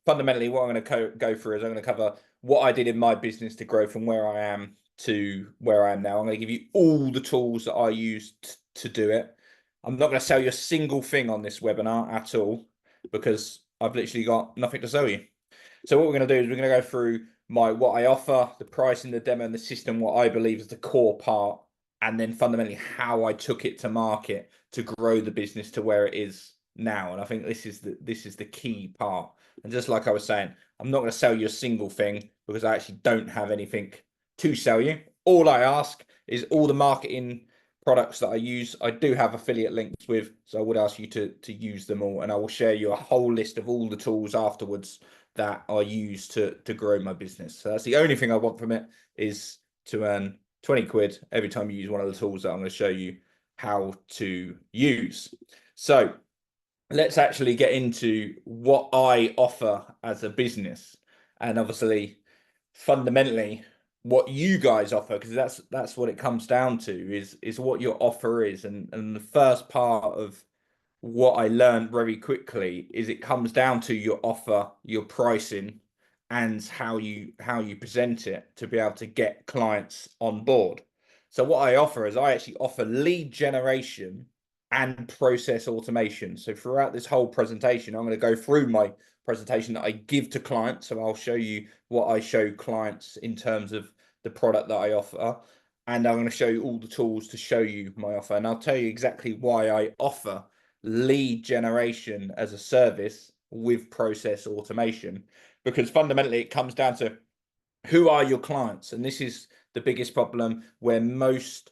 fundamentally what I'm going to go through is I'm going to cover what I did in my business to grow from where I am to where I am now. I'm going to give you all the tools that I used to do it. I'm not going to sell you a single thing on this webinar at all because I've literally got nothing to sell you. So what we're going to do is we're going to go through what I offer, the pricing, the demo, and the system, what I believe is the core part, and then fundamentally how I took it to market to grow the business to where it is now. And I think this is the key part. And just like I was saying, I'm not going to sell you a single thing because I actually don't have anything to sell you. All I ask is all the marketing products that I use. I do have affiliate links with, so I would ask you to use them all, and I will share you a whole list of all the tools afterwards that I use to grow my business. So that's the only thing I want from it, is to earn 20 quid every time you use one of the tools that I'm going to show you how to use. So let's actually get into what I offer as a business, and obviously fundamentally what you guys offer, because that's what it comes down to, is what your offer is. And the first part of what I learned very quickly is it comes down to your offer, your pricing, and how you present it to be able to get clients on board. So what I offer is I actually offer lead generation and process automation. So throughout this whole presentation, I'm going to go through my presentation that I give to clients. So I'll show you what I show clients in terms of the product that I offer, and I'm going to show you all the tools to show you my offer, and I'll tell you exactly why I offer lead generation as a service with process automation, because fundamentally it comes down to who are your clients. And this is the biggest problem where most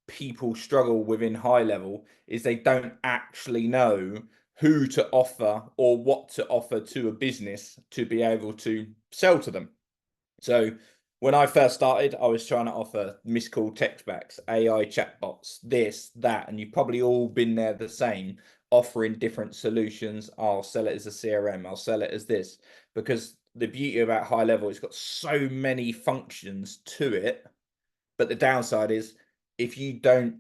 people struggle within high level, is they don't actually know who to offer or what to offer to a business to be able to sell to them. So when I first started, I was trying to offer missed call text backs, AI chatbots, this, that, and you've probably all been there the same, offering different solutions. I'll sell it as a CRM, I'll sell it as this, because the beauty about high level, it's got so many functions to it. But the downside is if you don't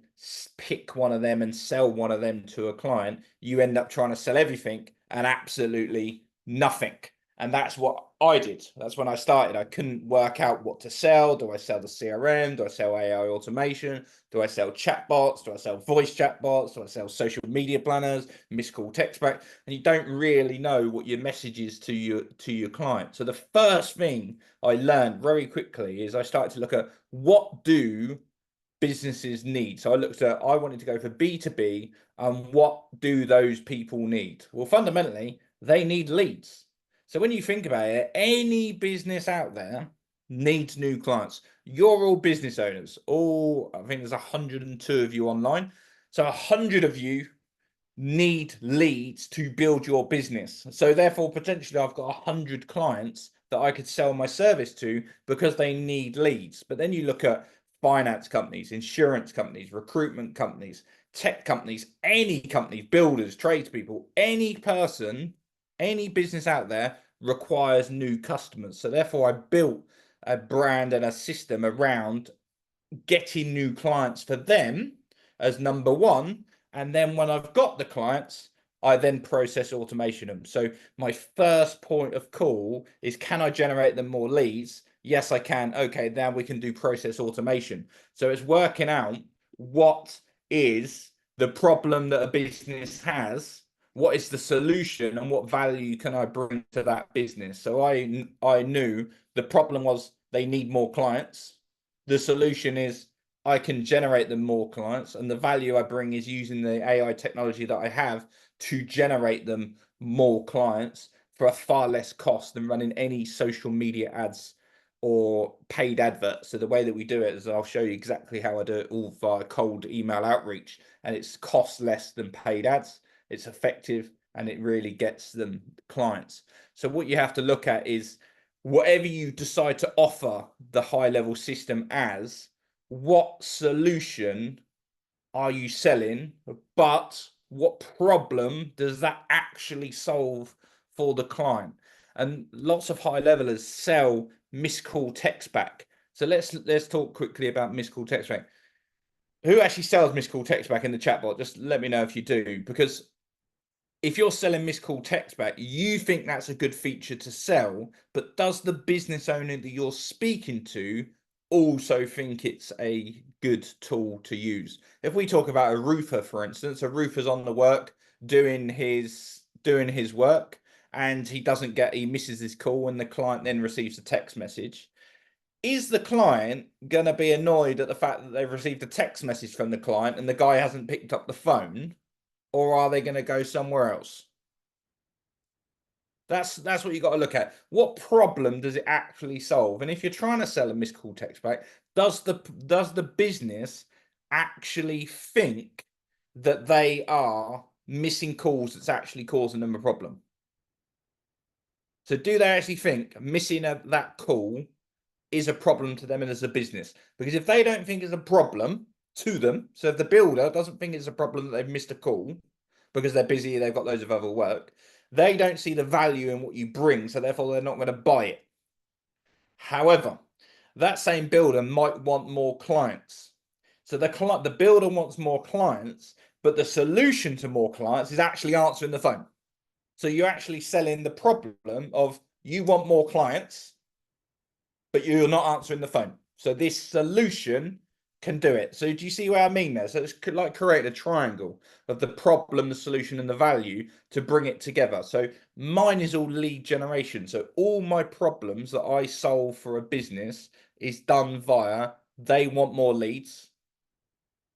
pick one of them and sell one of them to a client, you end up trying to sell everything and absolutely nothing. And that's what I did. That's when I started. I couldn't work out what to sell. Do I sell the CRM? Do I sell AI automation? Do I sell chatbots? Do I sell voice chatbots? Do I sell social media planners, missed call text back? And you don't really know what your message is to your client. So the first thing I learned very quickly is I started to look at what do businesses need. So I wanted to go for B2B, and what do those people need? Well, fundamentally, they need leads. So when you think about it, any business out there needs new clients. You're all business owners. I think there's 102 of you online. So 100 of you need leads to build your business. So therefore, potentially I've got 100 clients that I could sell my service to because they need leads. But then you look at finance companies, insurance companies, recruitment companies, tech companies, any companies, builders, tradespeople, any person, any business out there requires new customers. So therefore I built a brand and a system around getting new clients for them as number one. And then when I've got the clients, I then process automation them. So my first point of call is, can I generate them more leads? Yes, I can. Okay, now we can do process automation. So it's working out what is the problem that a business has, what is the solution, and what value can I bring to that business. So I knew the problem was they need more clients. The solution is I can generate them more clients, and the value I bring is using the AI technology that I have to generate them more clients for a far less cost than running any social media ads or paid adverts. So the way that we do it is, I'll show you exactly how I do it, all via cold email outreach, and it's cost less than paid ads. It's effective, and it really gets them clients. So what you have to look at is, whatever you decide to offer the high level system as, what solution are you selling, but what problem does that actually solve for the client? And lots of high levelers sell missed call text back. So let's talk quickly about missed call text back. Who actually sells missed call text back in the chatbot? Just let me know if you do, because if you're selling missed call text back, you think that's a good feature to sell, but does the business owner that you're speaking to also think it's a good tool to use? If we talk about a roofer, for instance, a roofer's on the work doing his work, and he misses his call, and the client then receives a text message. Is the client going to be annoyed at the fact that they've received a text message from the client and the guy hasn't picked up the phone? Or are they going to go somewhere else? That's what you got to look at. What problem does it actually solve? And if you're trying to sell a missed call text back, does the business actually think that they are missing calls that's actually causing them a problem? So do they actually think missing that call is a problem to them and as a business? Because if they don't think it's a problem to them, so if the builder doesn't think it's a problem that they've missed a call because they're busy, they've got loads of other work, they don't see the value in what you bring, so therefore they're not going to buy it. However, that same builder might want more clients. So the builder wants more clients, but the solution to more clients is actually answering the phone. So you're actually selling the problem of you want more clients, but you're not answering the phone. So this solution can do it. So do you see what I mean there? So it's like create a triangle of the problem, the solution, and the value to bring it together. So mine is all lead generation. So all my problems that I solve for a business is done via they want more leads.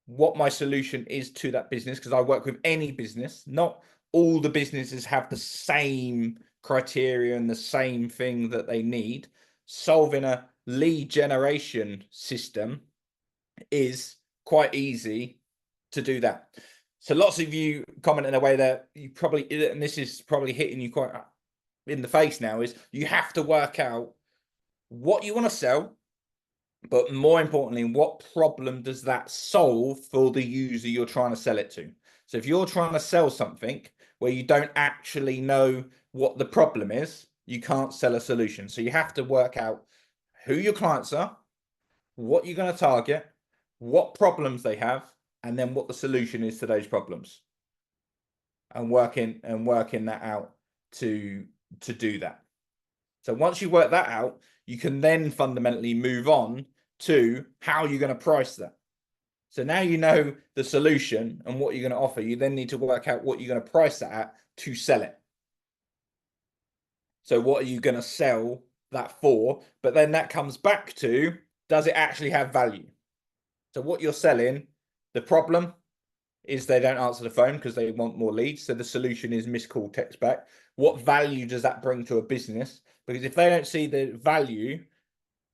What my solution is to that business, because I work with any business, not all the businesses have the same criteria and the same thing that they need. Solving a lead generation system is quite easy to do that. So lots of you comment in a way that you probably, and this is probably hitting you quite in the face now, is you have to work out what you want to sell, but more importantly, what problem does that solve for the user you're trying to sell it to? So if you're trying to sell something where you don't actually know what the problem is, you can't sell a solution. So you have to work out who your clients are, what you're going to target, what problems they have, and then what the solution is to those problems. And working that out to do that. So once you work that out, you can then fundamentally move on to how you're going to price that. So now you know the solution and what you're going to offer. You then need to work out what you're going to price that at to sell it. So what are you going to sell that for? But then that comes back to, does it actually have value? So what you're selling, the problem is they don't answer the phone because they want more leads. So the solution is missed call text back. What value does that bring to a business? Because if they don't see the value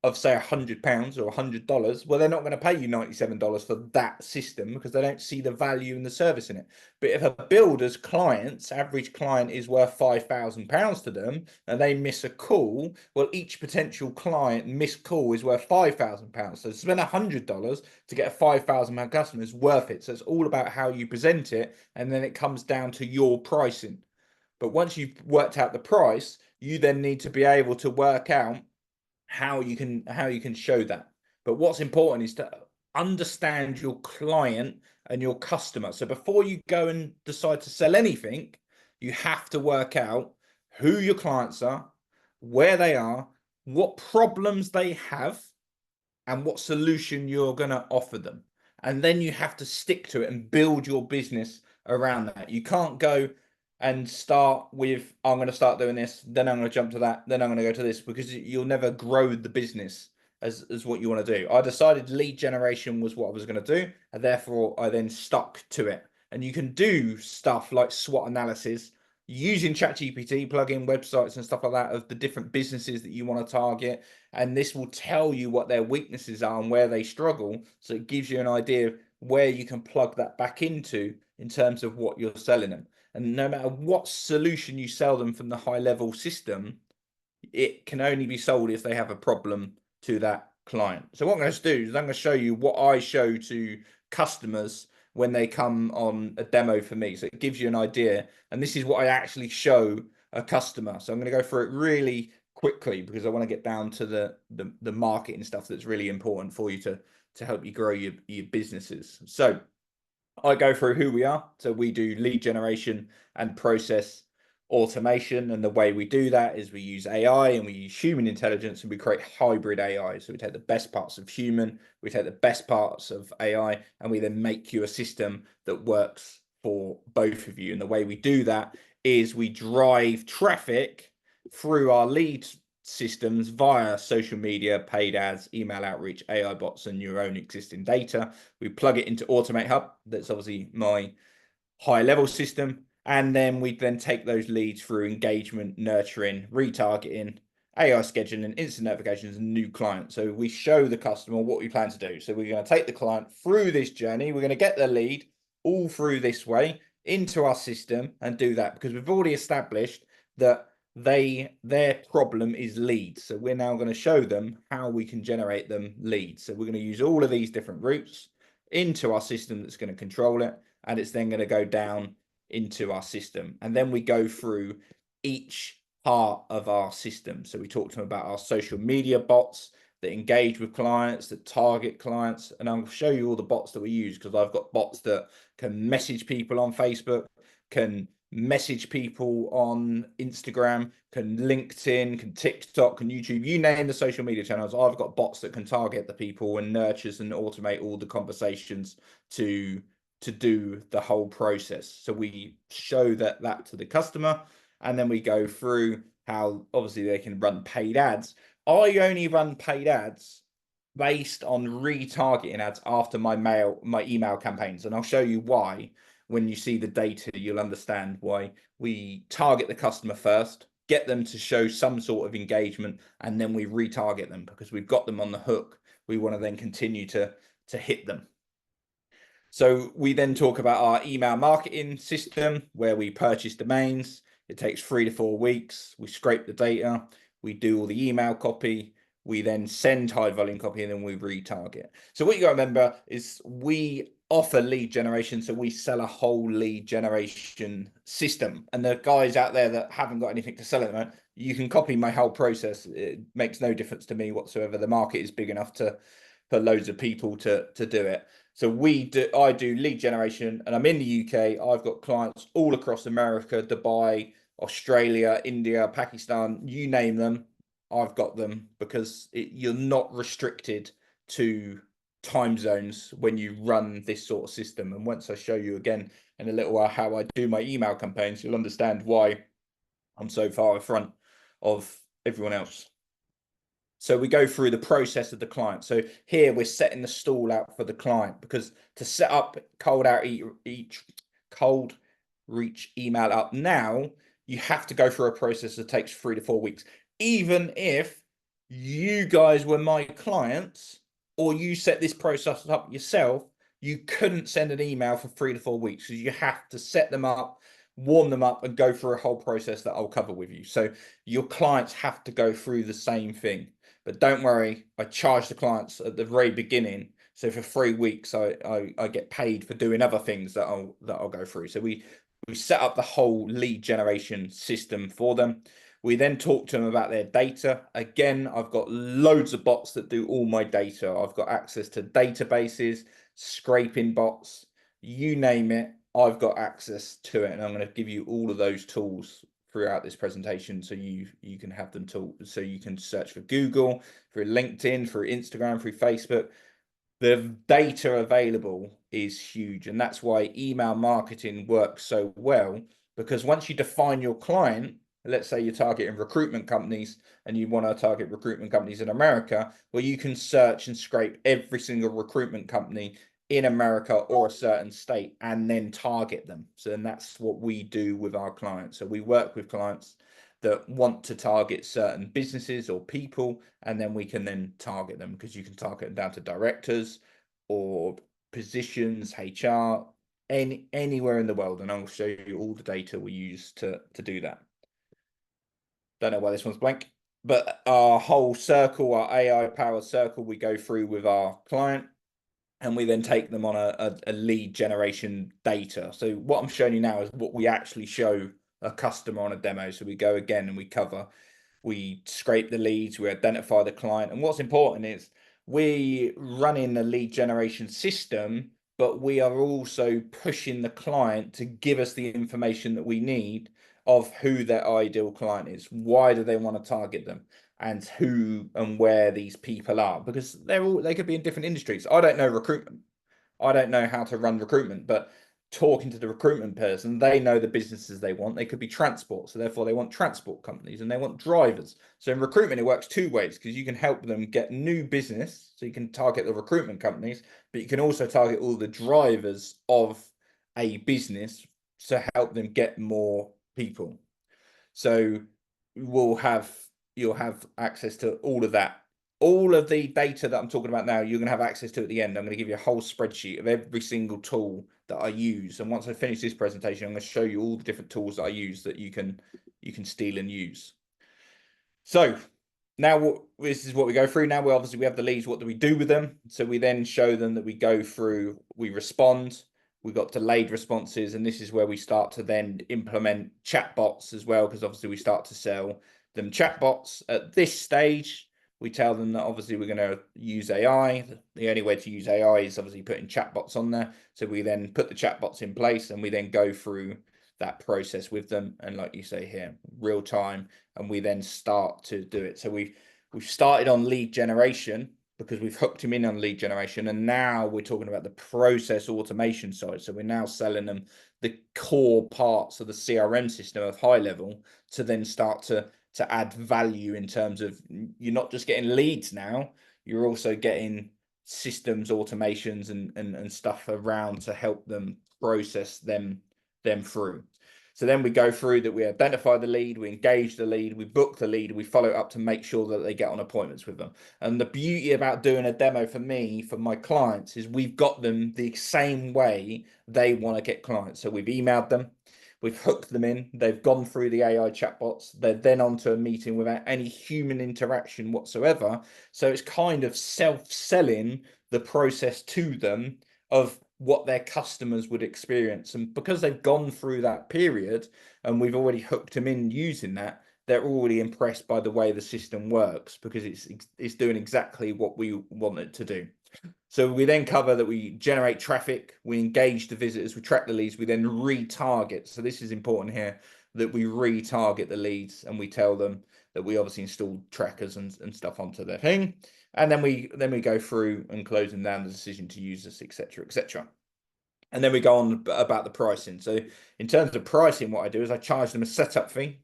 of, say, £100 or $100, well, they're not going to pay you $97 for that system because they don't see the value and the service in it. But if a builder's clients, average client is worth £5,000 to them and they miss a call, well, each potential client missed call is worth £5,000. So to spend $100 to get a £5,000 customer is worth it. So it's all about how you present it, and then it comes down to your pricing. But once you've worked out the price, you then need to be able to work out how you can show that. But what's important is to understand your client and your customer. So before you go and decide to sell anything, you have to work out who your clients are, where they are, what problems they have, and what solution you're going to offer them. And then you have to stick to it and build your business around that. You can't go and start with, I'm going to start doing this, then I'm going to jump to that, then I'm going to go to this, because you'll never grow the business as what you want to do. I decided lead generation was what I was going to do, and therefore I then stuck to it. And you can do stuff like SWOT analysis using ChatGPT, plug in websites and stuff like that of the different businesses that you want to target. And this will tell you what their weaknesses are and where they struggle. So it gives you an idea of where you can plug that back into in terms of what you're selling them. And no matter what solution you sell them from the high level system, it can only be sold if they have a problem to that client. So what I'm going to do is I'm going to show you what I show to customers when they come on a demo for me. So it gives you an idea. And this is what I actually show a customer. So I'm going to go through it really quickly because I want to get down to the marketing stuff that's really important for you to help you grow your businesses. So I go through who we are. So we do lead generation and process automation. And the way we do that is we use AI and we use human intelligence and we create hybrid AI. So we take the best parts of human, we take the best parts of AI, and we then make you a system that works for both of you. And the way we do that is we drive traffic through our lead systems via social media, paid ads, email outreach, AI bots, and your own existing data. We plug it into Automate Hub. That's obviously my high level system. And then we then take those leads through engagement, nurturing, retargeting, AI scheduling, instant notifications, and new clients. So we show the customer what we plan to do. So we're going to take the client through this journey. We're going to get the lead all through this way into our system and do that because we've already established that their problem is leads. So we're now going to show them how we can generate them leads. So we're going to use all of these different routes into our system that's going to control it, and it's then going to go down into our system. And then we go through each part of our system. So we talk to them about our social media bots that engage with clients, that target clients, and I'll show you all the bots that we use because I've got bots that can message people on Facebook, can message people on Instagram, can LinkedIn, can TikTok, can YouTube, you name the social media channels. I've got bots that can target the people and nurtures and automate all the conversations to do the whole process. So we show that to the customer, and then we go through how obviously they can run paid ads. I only run paid ads based on retargeting ads after my email campaigns, and I'll show you why. When you see the data, you'll understand why we target the customer first, get them to show some sort of engagement, and then we retarget them because we've got them on the hook. We want to then continue to hit them. So we then talk about our email marketing system where we purchase domains. It takes 3 to 4 weeks. We scrape the data. We do all the email copy. We then send high volume copy and then we retarget. So what you got to remember is we offer lead generation. So we sell a whole lead generation system. And the guys out there that haven't got anything to sell at the moment, you can copy my whole process. It makes no difference to me whatsoever. The market is big enough for loads of people to do it. So I do lead generation, and I'm in the UK. I've got clients all across America, Dubai, Australia, India, Pakistan, you name them. I've got them because you're not restricted to time zones when you run this sort of system. And once I show you again in a little while how I do my email campaigns, you'll understand why I'm so far in front of everyone else. So we go through the process of the client. So here we're setting the stall out for the client because to set up cold reach email up now, you have to go through a process that takes 3 to 4 weeks. Even if you guys were my clients or you set this process up yourself, you couldn't send an email for 3 to 4 weeks because you have to set them up, warm them up, and go through a whole process that I'll cover with you. So your clients have to go through the same thing. But don't worry, I charge the clients at the very beginning. So for 3 weeks, I get paid for doing other things that I'll go through. So we set up the whole lead generation system for them. We then talk to them about their data. Again, I've got loads of bots that do all my data. I've got access to databases, scraping bots, you name it, I've got access to it. And I'm going to give you all of those tools throughout this presentation so you can have them so you can search for Google, through LinkedIn, through Instagram, through Facebook. The data available is huge, and that's why email marketing works so well, because once you define your client, let's say you're targeting recruitment companies and you want to target recruitment companies in America, well, you can search and scrape every single recruitment company in America or a certain state and then target them. So then that's what we do with our clients. So we work with clients that want to target certain businesses or people, and then we can then target them because you can target them down to directors or positions, HR, anywhere in the world. And I'll show you all the data we use to do that. Don't know why this one's blank, but our whole circle, our AI powered circle, we go through with our client and we then take them on a lead generation data. So what I'm showing you now is what we actually show a customer on a demo. So we go again and we scrape the leads, we identify the client. And what's important is we run in the lead generation system but we are also pushing the client to give us the information that we need of who their ideal client is. Why do they want to target them? And who and where these people are, because they could be in different industries. I don't know recruitment. I don't know how to run recruitment, but talking to the recruitment person, they know the businesses they want. They could be transport, so therefore they want transport companies and they want drivers. So in recruitment, it works two ways, because you can help them get new business. So you can target the recruitment companies, but you can also target all the drivers of a business to help them get more people. So you'll have access to all of that. All of the data that I'm talking about now, you're going to have access to at the end. I'm going to give you a whole spreadsheet of every single tool that I use. And once I finish this presentation, I'm going to show you all the different tools that I use that you can steal and use. So now this is what we go through. Now we have the leads. What do we do with them? So we then show them that we go through, we respond. We got delayed responses, and this is where we start to then implement chatbots as well, because obviously we start to sell them chatbots. At this stage, we tell them that obviously we're going to use AI. The only way to use AI is obviously putting chatbots on there. So we then put the chatbots in place, and we then go through that process with them. And like you say here, real time, and we then start to do it. So we've started on lead generation, because we've hooked him in on lead generation, and now we're talking about the process automation side. So we're now selling them the core parts of the CRM system of high level to then start to add value in terms of, you're not just getting leads now, you're also getting systems, automations, and stuff around to help them process them through. So then we go through that, we identify the lead, we engage the lead, we book the lead, we follow up to make sure that they get on appointments with them. And the beauty about doing a demo for me, for my clients, is we've got them the same way they want to get clients. So we've emailed them, we've hooked them in, they've gone through the AI chatbots, they're then onto a meeting without any human interaction whatsoever. So it's kind of self-selling the process to them of what their customers would experience. And because they've gone through that period and we've already hooked them in using that, they're already impressed by the way the system works, because it's doing exactly what we want it to do. So we then cover that we generate traffic, we engage the visitors, we track the leads, we then retarget. So this is important here, that we retarget the leads, and we tell them that we obviously install trackers and stuff onto their thing. And then we go through and close them down the decision to use us, etc., etc. And then we go on about the pricing. So in terms of pricing, what I do is I charge them a setup fee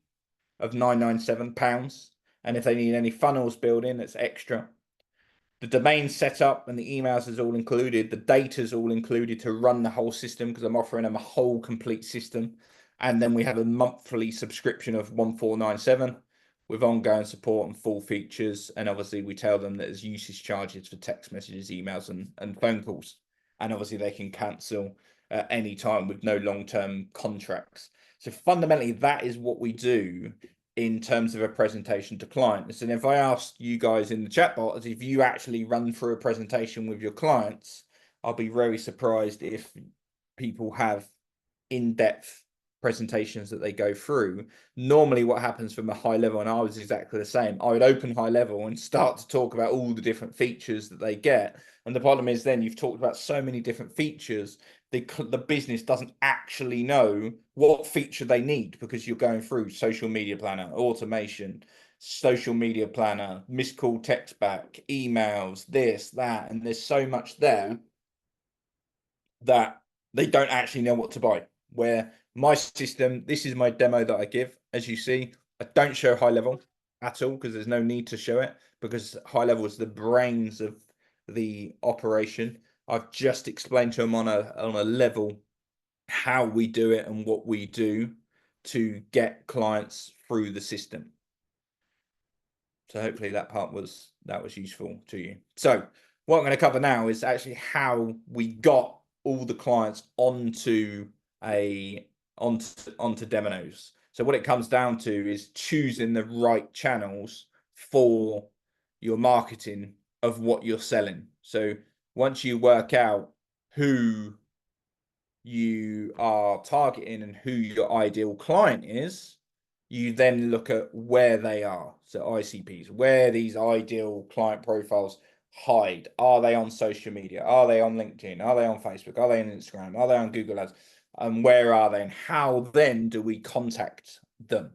of £997. And if they need any funnels building, that's extra. The domain setup and the emails is all included. The data is all included to run the whole system, because I'm offering them a whole complete system. And then we have a monthly subscription of 1497 with ongoing support and full features. And obviously we tell them that there's usage charges for text messages, emails, and phone calls. And obviously they can cancel at any time with no long-term contracts. So fundamentally, that is what we do in terms of a presentation to clients. And if I asked you guys in the chatbot, as if you actually run through a presentation with your clients, I'll be very surprised if people have in-depth presentations that they go through. Normally what happens from a high level, and I was exactly the same, I would open high level and start to talk about all the different features that they get. And the problem is then you've talked about so many different features, the business doesn't actually know what feature they need, because you're going through social media planner, automation, social media planner, missed call text back, emails, this, that, and there's so much there that they don't actually know what to buy. Where my system, this is my demo that I give. As you see, I don't show high level at all, because there's no need to show it, because high level is the brains of the operation. I've just explained to them on a level how we do it and what we do to get clients through the system. So hopefully that part was useful to you. So what I'm going to cover now is actually how we got all the clients onto Domino's. So what it comes down to is choosing the right channels for your marketing of what you're selling. So once you work out who you are targeting and who your ideal client is, you then look at where they are. So ICPs, where these ideal client profiles hide? Are they on social media? Are they on LinkedIn? Are they on Facebook? Are they on Instagram? Are they on Google Ads? And where are they? And how then do we contact them?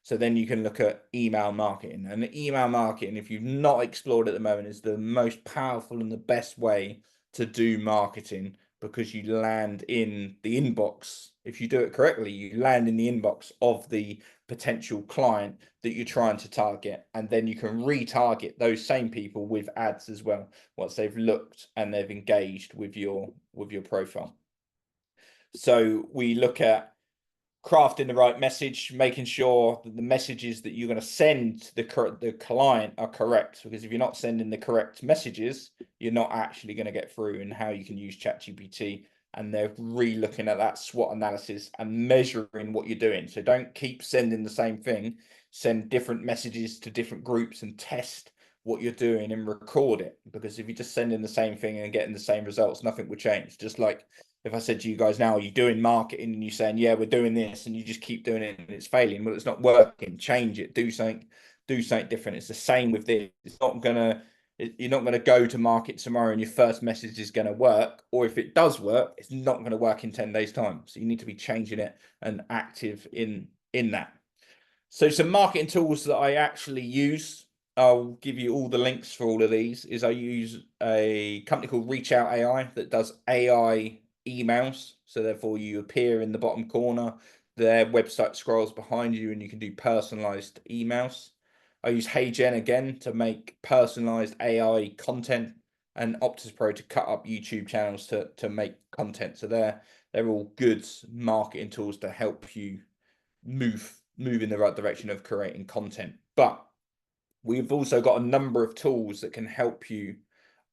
So then you can look at email marketing. And email marketing, if you've not explored at the moment, is the most powerful and the best way to do marketing, because you land in the inbox. If you do it correctly, you land in the inbox of the potential client that you're trying to target, and then you can retarget those same people with ads as well once they've looked and they've engaged with your profile. So we look at crafting the right message, making sure that the messages that you're going to send to the client are correct, because if you're not sending the correct messages, you're not actually going to get through. And how you can use ChatGPT, and they're re-looking at that SWOT analysis and measuring what you're doing. So don't keep sending the same thing. Send different messages to different groups and test what you're doing and record it, because if you're just sending the same thing and getting the same results, nothing will change. Just like if I said to you guys now, are you doing marketing, and you're saying, yeah, we're doing this, and you just keep doing it and it's failing, well, it's not working. Change it, do something different. It's the same with this. You're not gonna go to market tomorrow and your first message is gonna work, or if it does work, it's not gonna work in 10 days time. So you need to be changing it and active in that. So some marketing tools that I actually use, I'll give you all the links for all of these, is I use a company called Reach Out AI that does AI emails. So therefore you appear in the bottom corner, their website scrolls behind you, and you can do personalized emails. I use HeyGen again to make personalized AI content, and Optus Pro to cut up YouTube channels to make content. So they're all good marketing tools to help you move in the right direction of creating content. But we've also got a number of tools that can help you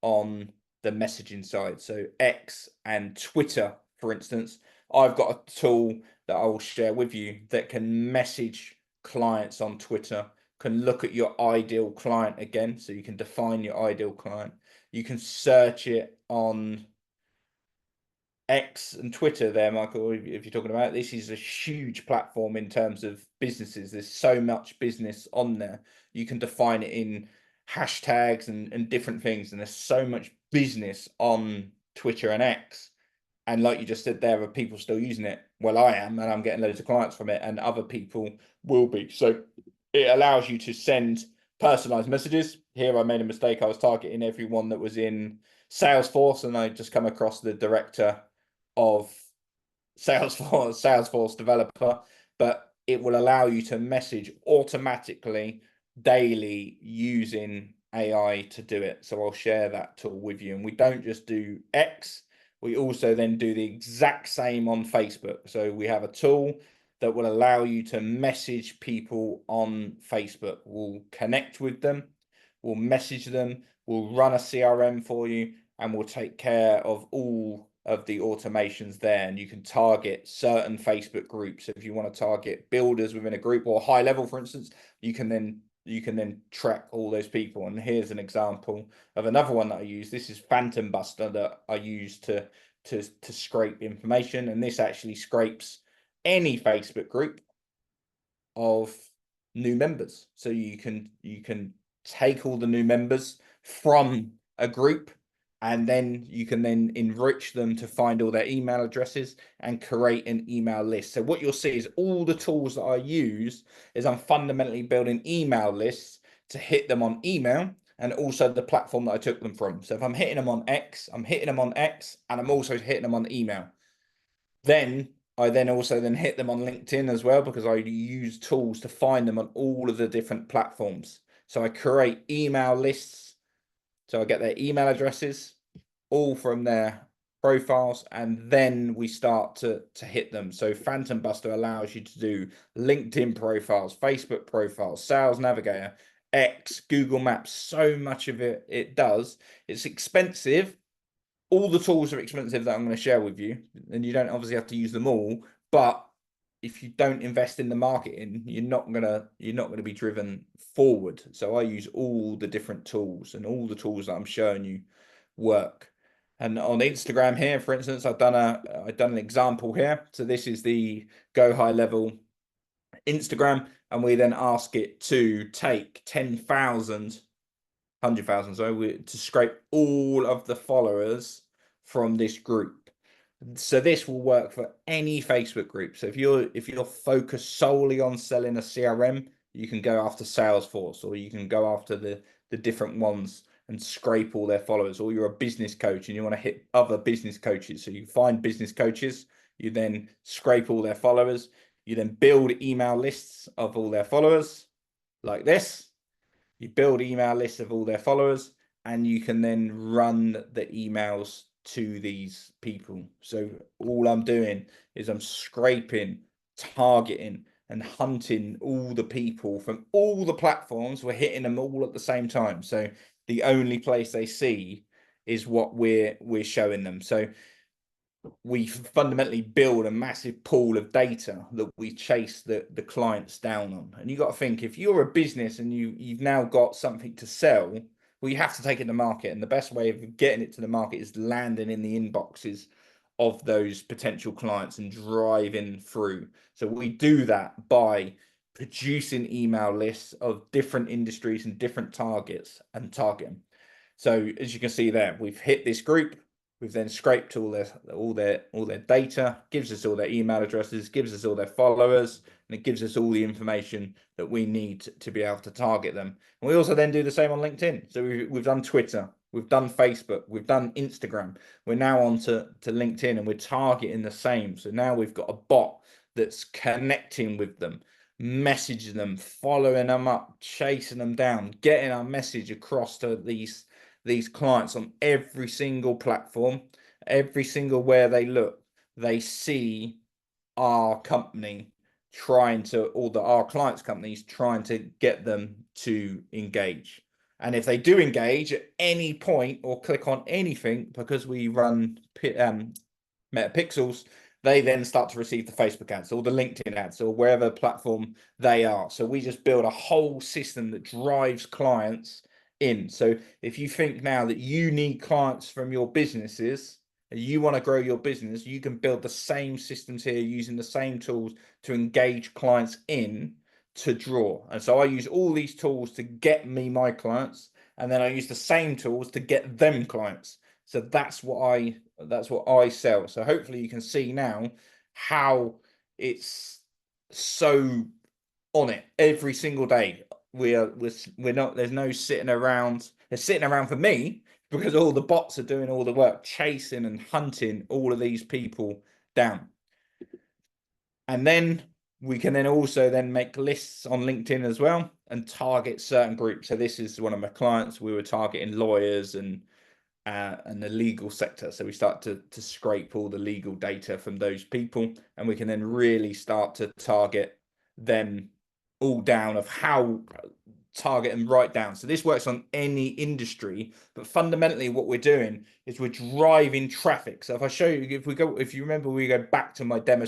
on the messaging side. So X and Twitter, for instance, I've got a tool that I will share with you that can message clients on Twitter, can look at your ideal client again. So you can define your ideal client. You can search it on X and Twitter there, Michael, if you're talking about, this is a huge platform in terms of businesses. There's so much business on there. You can define it in hashtags and different things, and there's so much business on Twitter and X. And like you just said, there are people still using it. Well, I am, and I'm getting loads of clients from it, and other people will be. So it allows you to send personalized messages. Here I made a mistake. I was targeting everyone that was in Salesforce, and I just come across the director of Salesforce developer, but it will allow you to message automatically daily using AI to do it. So I'll share that tool with you. And we don't just do X, we also then do the exact same on Facebook. So we have a tool that will allow you to message people on Facebook. We'll connect with them, we'll message them, we'll run a CRM for you, and we'll take care of all of the automations there. And you can target certain Facebook groups. If you want to target builders within a group, or high level, for instance, you can then track all those people. And here's an example of another one that I use. This is Phantom Buster that I use to scrape information, and this actually scrapes any Facebook group of new members. So you can take all the new members from a group, and then you can then enrich them to find all their email addresses and create an email list. So what you'll see is all the tools that I use is I'm fundamentally building email lists to hit them on email, and also the platform that I took them from. So if I'm hitting them on X, I'm hitting them on X, and I'm also hitting them on email. Then I also hit them on LinkedIn as well, because I use tools to find them on all of the different platforms. So I create email lists. So I get their email addresses all from their profiles, and then we start to hit them. So Phantom Buster allows you to do LinkedIn profiles, Facebook profiles, Sales Navigator, X, Google Maps. So much of it does. It's expensive. All the tools are expensive that I'm going to share with you, and you don't obviously have to use them all. But if you don't invest in the marketing, you're not gonna be driven forward. So I use all the different tools, and all the tools that I'm showing you work. And on Instagram here, for instance, I've done an example here. So this is the Go High Level Instagram, and we then ask it to take 10,000 100,000. So to scrape all of the followers from this group. So this will work for any Facebook group. So if you're focused solely on selling a CRM, you can go after Salesforce, or you can go after the different ones and scrape all their followers. Or you're a business coach and you want to hit other business coaches. So you find business coaches, you then scrape all their followers, you then build email lists of all their followers like this. You build email lists of all their followers, and you can then run the emails to these people. So all I'm doing is I'm scraping, targeting, and hunting all the people from all the platforms. We're hitting them all at the same time. So the only place they see is what we're showing them. So we fundamentally build a massive pool of data that we chase the clients down on. And you got to think, if you're a business and you've now got something to sell, well, you have to take it to market. And the best way of getting it to the market is landing in the inboxes of those potential clients and driving through. So we do that by producing email lists of different industries and different targets and targeting. So as you can see there, we've hit this group. We've then scraped all their data, gives us all their email addresses, gives us all their followers, and it gives us all the information that we need to be able to target them. And we also then do the same on LinkedIn. So we've done Twitter, we've done Facebook, we've done Instagram. We're now on to LinkedIn, and we're targeting the same. So now we've got a bot that's connecting with them, messaging them, following them up, chasing them down, getting our message across to these clients on every single platform, every single where they look, they see our company trying to, or our clients' companies trying to get them to engage. And if they do engage at any point or click on anything, because we run metapixels, they then start to receive the Facebook ads or the LinkedIn ads or wherever platform they are. So we just build a whole system that drives clients in. So if you think now that you need clients from your businesses and you want to grow your business, you can build the same systems here using the same tools to engage clients in to draw. And so I use all these tools to get me my clients, and then I use the same tools to get them clients. So that's what I sell. So hopefully you can see now how it's so on it every single day. We're not, there's no sitting around. They're sitting around for me because all the bots are doing all the work, chasing and hunting all of these people down. And then we can then also then make lists on LinkedIn as well and target certain groups. So this is one of my clients. We were targeting lawyers and the legal sector. So we start to scrape all the legal data from those people, and we can then really start to target them all down of how target and write down. So this works on any industry, but fundamentally what we're doing is we're driving traffic. So if I show you, if you remember, we go back to my demo,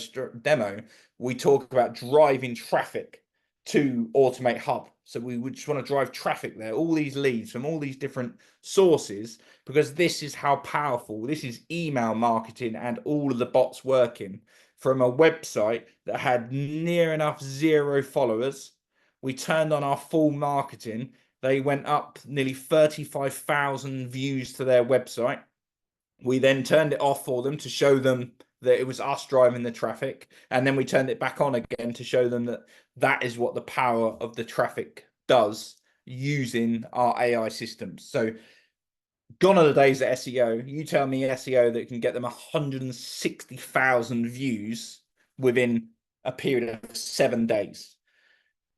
we talk about driving traffic to Automate Hub. So we would just want to drive traffic there, all these leads from all these different sources, because this is how powerful, this is email marketing and all of the bots working from a website that had near enough 0 followers. We turned on our full marketing. They went up nearly 35,000 views to their website. We then turned it off for them to show them that it was us driving the traffic. And then we turned it back on again to show them that that is what the power of the traffic does using our AI systems. So gone are the days of SEO. You tell me SEO that can get them 160,000 views within a period of 7 days.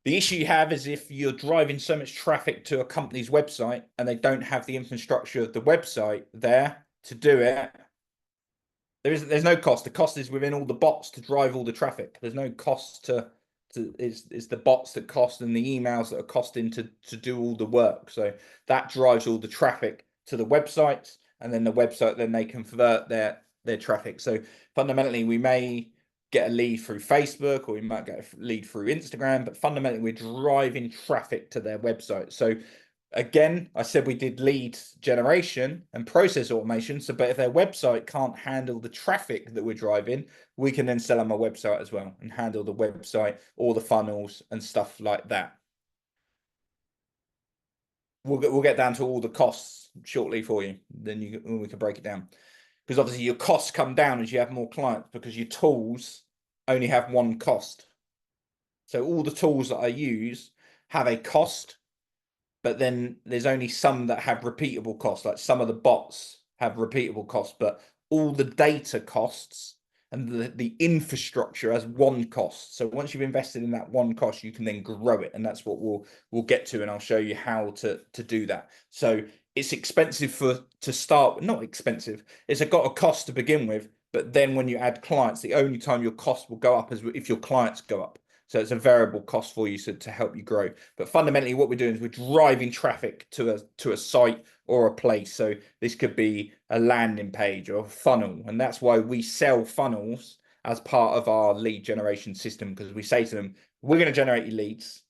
The issue you have is if you're driving so much traffic to a company's website and they don't have the infrastructure of the website there to do it, there's no cost. The cost is within all the bots to drive all the traffic. There's no cost it's the bots that cost and the emails that are costing to do all the work. So that drives all the traffic to the websites, and then the website, then they convert their traffic. So fundamentally, we may get a lead through Facebook or we might get a lead through Instagram, but fundamentally we're driving traffic to their website. So again, I said we did lead generation and process automation. So, but if their website can't handle the traffic that we're driving, we can then sell them a website as well and handle the website, all the funnels and stuff like that. we'll get down to all the costs shortly for you. Then we can break it down, because obviously your costs come down as you have more clients, because your tools only have one cost. So all the tools that I use have a cost, but then there's only some that have repeatable costs. Like some of the bots have repeatable costs, but all the data costs and the infrastructure has one cost. So once you've invested in that one cost, you can then grow it, and that's what we'll get to, and I'll show you how to do that. So it's expensive to start. Not expensive. It's got a cost to begin with, but then when you add clients, the only time your cost will go up is if your clients go up. So it's a variable cost for you to help you grow. But fundamentally, what we're doing is we're driving traffic to a site or a place. So this could be a landing page or a funnel. And that's why we sell funnels as part of our lead generation system, because we say to them, we're going to generate you leads,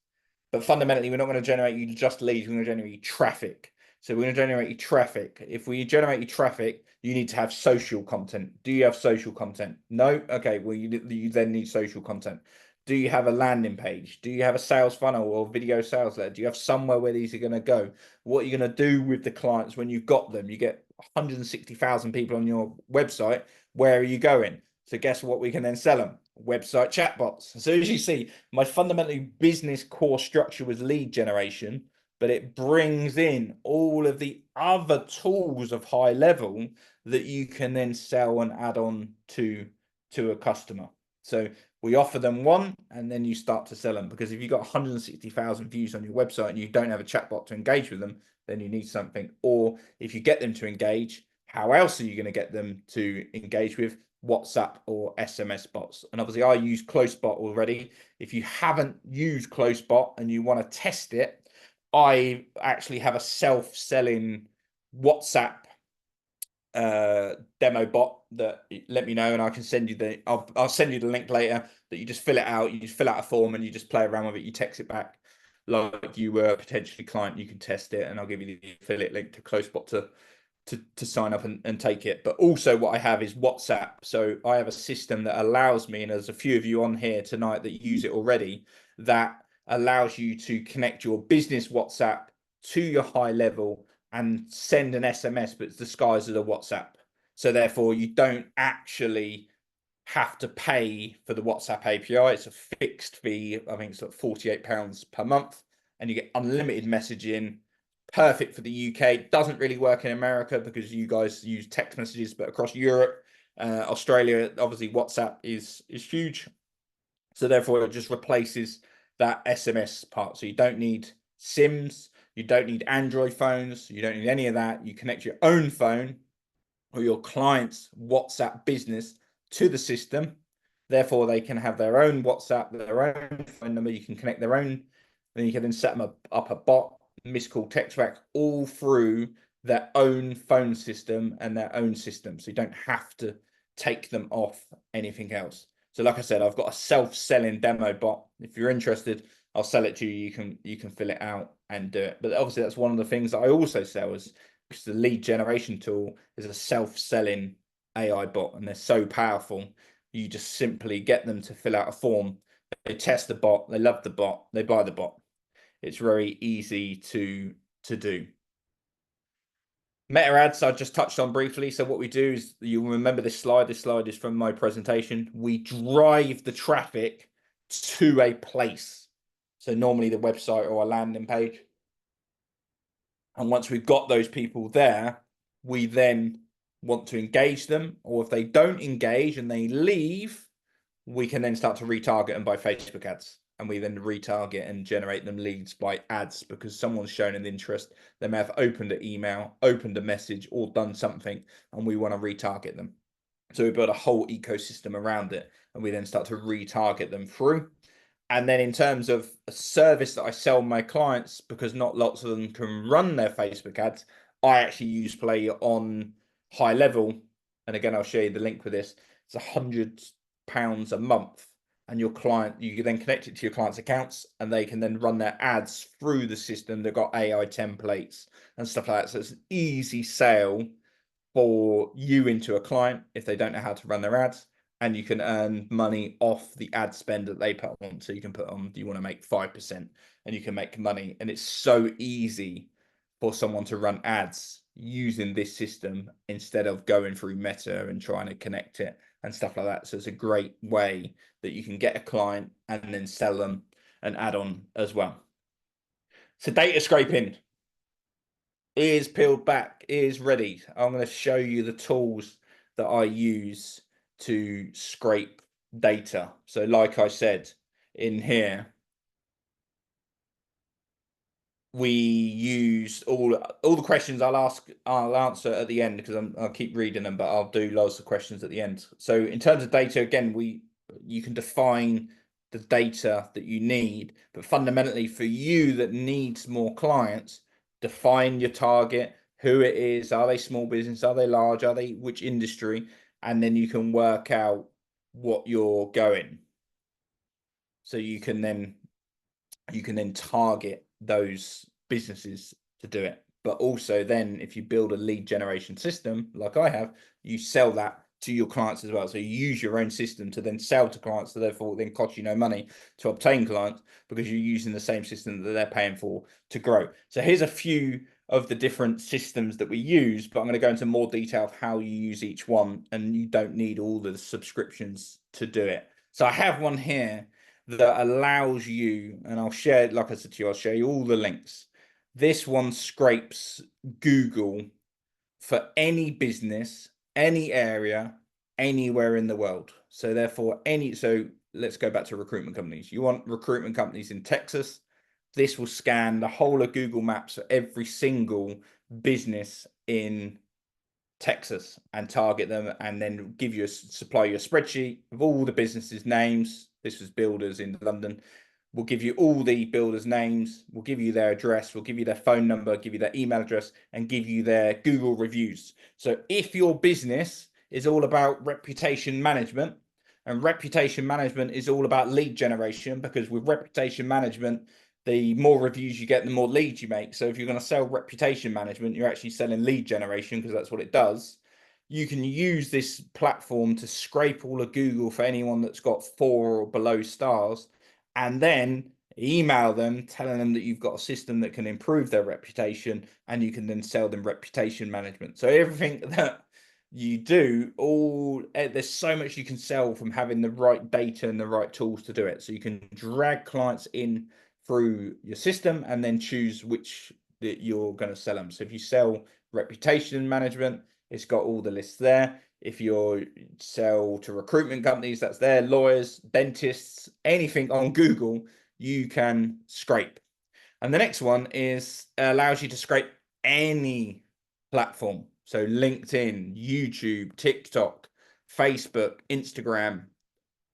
but fundamentally, we're not going to generate you just leads. We're going to generate you traffic. So we're going to generate you traffic. If we generate you traffic, you need to have social content. Do you have social content? No? Okay, well, you then need social content. Do you have a landing page? Do you have a sales funnel or video sales letter? Do you have somewhere where these are going to go? What are you going to do with the clients when you've got them? You get 160,000 people on your website. Where are you going? So guess what? We can then sell them website chatbots. So as you see, my fundamentally business core structure was lead generation, but it brings in all of the other tools of high level that you can then sell and add on to a customer. So we offer them one, and then you start to sell them, because if you've got 160,000 views on your website and you don't have a chatbot to engage with them, then you need something. Or if you get them to engage, how else are you going to get them to engage with WhatsApp or SMS bots? And obviously I use CloseBot already. If you haven't used CloseBot and you want to test it, I actually have a self-selling WhatsApp demo bot that, let me know and I can send you I'll send you the link later, that you just fill it out. You just fill out a form and you just play around with it. You text it back like you were potentially client. You can test it, and I'll give you the affiliate link to CloseBot to sign up and take it. But also what I have is WhatsApp. So I have a system that allows me, and there's a few of you on here tonight that use it already, that allows you to connect your business WhatsApp to your high level and send an SMS, but it's disguised as a WhatsApp. So therefore you don't actually have to pay for the WhatsApp API. It's a fixed fee. I think it's like £48 per month, and you get unlimited messaging. Perfect for the UK. Doesn't really work in America because you guys use text messages, but across Europe, Australia, obviously WhatsApp is huge. So therefore it just replaces that SMS part. So you don't need SIMs, you don't need Android phones, you don't need any of that. You connect your own phone or your client's WhatsApp business to the system. Therefore, they can have their own WhatsApp, their own phone number. You can connect their own, then you can then set them up a bot, missed call, text back, all through their own phone system and their own system. So you don't have to take them off anything else. So like I said, I've got a self-selling demo bot. If you're interested, I'll sell it to you. You can fill it out and do it. But obviously that's one of the things that I also sell, is because the lead generation tool is a self-selling AI bot, and they're so powerful. You just simply get them to fill out a form. They test the bot, they love the bot, they buy the bot. It's very easy to do. Meta ads I just touched on briefly. So what we do is, you remember this slide. This slide is from my presentation. We drive the traffic to a place. So normally the website or a landing page. And once we've got those people there, we then want to engage them. Or if they don't engage and they leave, we can then start to retarget them by Facebook ads. And we then retarget and generate them leads by ads, because someone's shown an interest. They may have opened an email, opened a message, or done something, and we want to retarget them. So we build a whole ecosystem around it, and we then start to retarget them through. And then in terms of a service that I sell my clients, because not lots of them can run their Facebook ads, I actually use Play on high level. And again, I'll show you the link with this. It's £100 a month. And your client, you can then connect it to your client's accounts, and they can then run their ads through the system. They've got AI templates and stuff like that. So it's an easy sale for you into a client if they don't know how to run their ads. And you can earn money off the ad spend that they put on. So you can put on, do you want to make 5%? And you can make money. And it's so easy for someone to run ads using this system instead of going through Meta and trying to connect it and stuff like that. So it's a great way that you can get a client and then sell them an add-on as well. So data scraping is peeled back, is ready. I'm going to show you the tools that I use to scrape data. So like I said in here, we use all the questions I'll answer at the end, because I'll keep reading them, but I'll do loads of questions at the end. So in terms of data, again, you can define the data that you need, but fundamentally for you that needs more clients, define your target, who it is, are they small business, are they large, are they which industry, and then you can work out what you're going. So you can then target those businesses to do it. But also then if you build a lead generation system like I have, you sell that to your clients as well. So you use your own system to then sell to clients, so therefore it then costs you no money to obtain clients, because you're using the same system that they're paying for to grow. So here's a few of the different systems that we use, but I'm going to go into more detail of how you use each one, and you don't need all the subscriptions to do it. So I have one here that allows you, and I'll share, like I said to you, I'll show you all the links. This one scrapes Google for any business, any area, anywhere in the world. So therefore, so let's go back to recruitment companies. You want recruitment companies in Texas. This will scan the whole of Google Maps for every single business in Texas and target them, and then supply you a spreadsheet of all the businesses' names. This was builders in London. We'll give you all the builders' names. We'll give you their address. We'll give you their phone number, give you their email address, and give you their Google reviews. So if your business is all about reputation management, and reputation management is all about lead generation, because with reputation management, the more reviews you get, the more leads you make. So if you're going to sell reputation management, you're actually selling lead generation, because that's what it does. You can use this platform to scrape all of Google for anyone that's got 4 or below stars, and then email them telling them that you've got a system that can improve their reputation, and you can then sell them reputation management. So everything that you do, there's so much you can sell from having the right data and the right tools to do it. So you can drag clients in through your system and then choose which that you're going to sell them. So if you sell reputation management, it's got all the lists there. If you sell to recruitment companies, that's there. Lawyers, dentists, anything on Google, you can scrape. And the next one allows you to scrape any platform. So LinkedIn, YouTube, TikTok, Facebook, Instagram,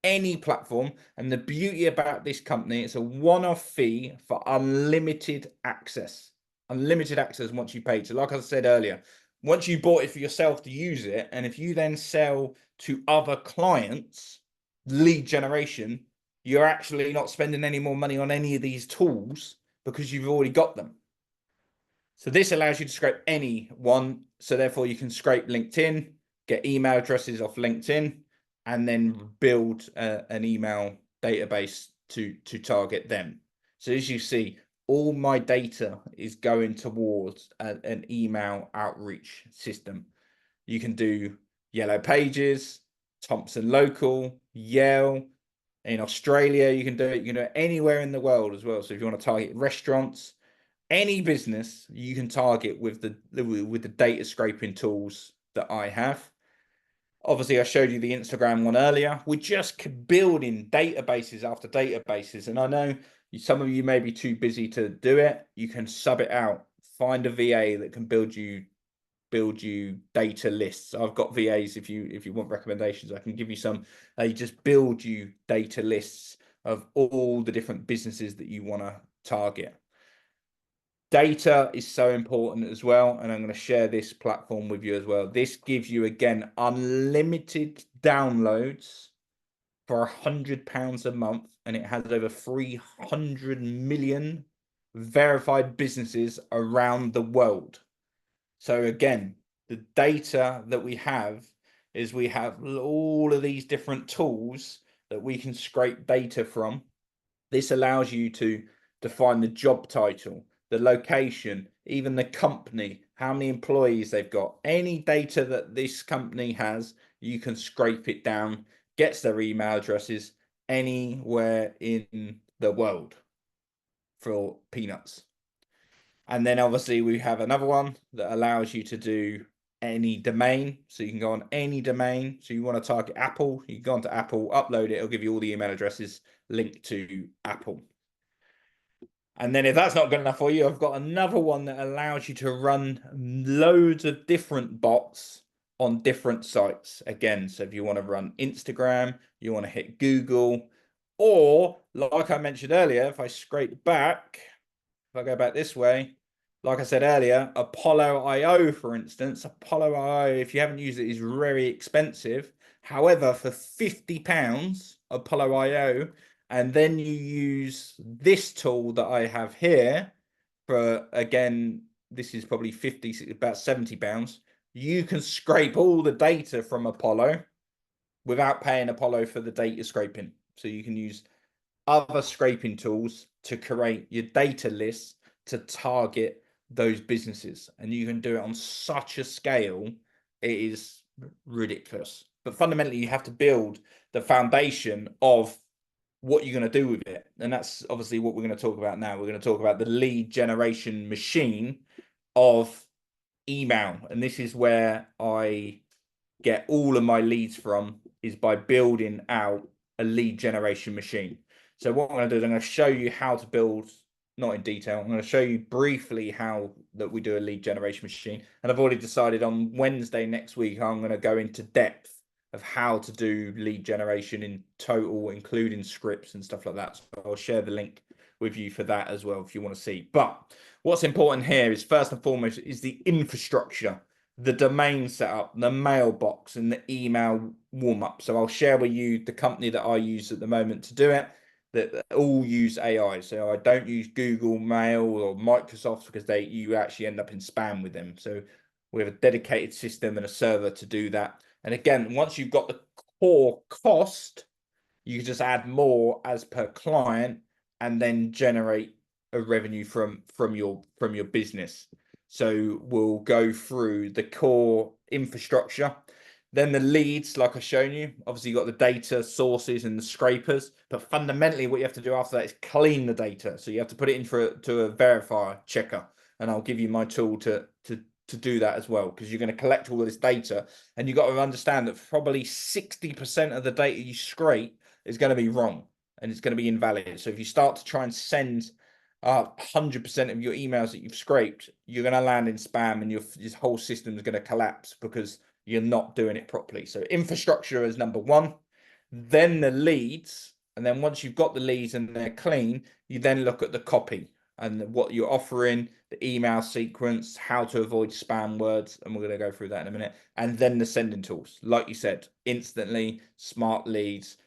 any platform. And the beauty about this company, it's a one-off fee for unlimited access. Unlimited access once you pay. So like I said earlier, once you bought it for yourself to use it, and if you then sell to other clients, lead generation, you're actually not spending any more money on any of these tools, because you've already got them. So this allows you to scrape any one. So therefore you can scrape LinkedIn, get email addresses off LinkedIn, and then build an email database to target them. So as you see, all my data is going towards an email outreach system. You can do Yellow Pages, Thompson Local, Yale. In Australia, you can do it. You can do it anywhere in the world as well. So if you want to target restaurants, any business, you can target with the data scraping tools that I have. Obviously, I showed you the Instagram one earlier. We're just building databases after databases. And I know some of you may be too busy to do it. You can sub it out. Find a VA that can build you data lists. I've got VAs. If you want recommendations, I can give you some. They just build you data lists of all the different businesses that you want to target. Data is so important as well, and I'm going to share this platform with you as well. This gives you, again, unlimited downloads for £100 a month, and it has over 300 million verified businesses around the world. So again, the data that we have is we have all of these different tools that we can scrape data from. This allows you to define the job title, the location, even the company, how many employees they've got, any data that this company has, you can scrape it down, gets their email addresses anywhere in the world for peanuts. And then obviously we have another one that allows you to do any domain. So you can go on any domain. So you want to target Apple, you go onto Apple, upload it, it'll give you all the email addresses linked to Apple. And then if that's not good enough for you, I've got another one that allows you to run loads of different bots on different sites. Again, so if you want to run Instagram, you want to hit Google, or like I mentioned earlier, if I scrape back, if I go back this way, like I said earlier, Apollo IO, for instance, Apollo IO, if you haven't used it, is very expensive. However, for £50, Apollo IO, and then you use this tool that I have here for, again, this is probably 50, about £70. You can scrape all the data from Apollo without paying Apollo for the data scraping. So you can use other scraping tools to create your data lists to target those businesses. And you can do it on such a scale, it is ridiculous. But fundamentally, you have to build the foundation of what you're going to do with it. And that's obviously what we're going to talk about now. We're going to talk about the lead generation machine of email. And this is where I get all of my leads from, is by building out a lead generation machine. So what I'm going to do is I'm going to show you how to build, not in detail, I'm going to show you briefly how that we do a lead generation machine. And I've already decided on Wednesday next week, I'm going to go into depth of how to do lead generation in total, including scripts and stuff like that. So I'll share the link with you for that as well if you want to see. But what's important here is, first and foremost, is the infrastructure, the domain setup, the mailbox, and the email warm-up. So I'll share with you the company that I use at the moment to do it, that all use AI. So I don't use Google Mail or Microsoft, because you actually end up in spam with them. So we have a dedicated system and a server to do that. And again, once you've got the core cost, you just add more as per client and then generate a revenue from your business. So we'll go through the core infrastructure, then the leads, like I've shown you. Obviously, you've got the data sources and the scrapers, but fundamentally what you have to do after that is clean the data. So you have to put it into a verifier checker, and I'll give you my tool to do that as well, because you're going to collect all of this data, and you've got to understand that probably 60% of the data you scrape is going to be wrong and it's going to be invalid. So if you start to try and send 100% of your emails that you've scraped, you're going to land in spam, and this whole system is going to collapse because you're not doing it properly. So infrastructure is number one, then the leads. And then once you've got the leads and they're clean, you then look at the copy and what you're offering, the email sequence, how to avoid spam words. And we're going to go through that in a minute. And then the sending tools, like you said, instantly, smart leads,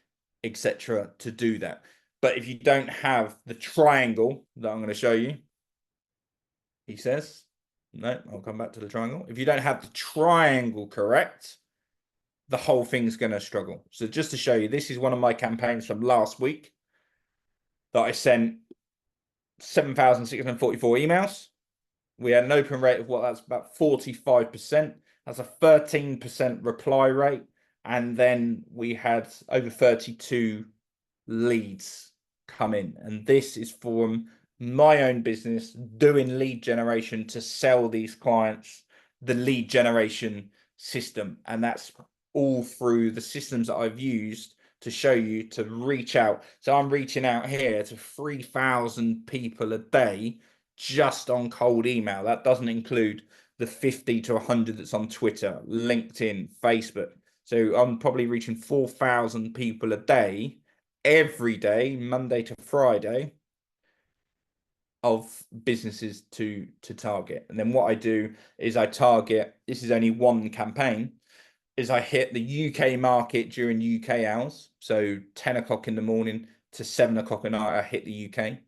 etc., to do that. But if you don't have the triangle that I'm going to show you, he says, no, I'll come back to the triangle. If you don't have the triangle correct, the whole thing's going to struggle. So just to show you, this is one of my campaigns from last week that I sent 7,644 emails. We had an open rate of that's about 45%. That's a 13% reply rate. And then we had over 32 leads come in. And this is from my own business doing lead generation to sell these clients the lead generation system. And that's all through the systems that I've used to show you to reach out. So I'm reaching out here to 3,000 people a day just on cold email. That doesn't include the 50 to 100 that's on Twitter, LinkedIn, Facebook. So I'm probably reaching 4,000 people a day, every day, Monday to Friday, of businesses to target. And then what I do is I target, this is only one campaign, is I hit the UK market during UK hours. So 10 o'clock in the morning to 7 o'clock at night, I hit the UK.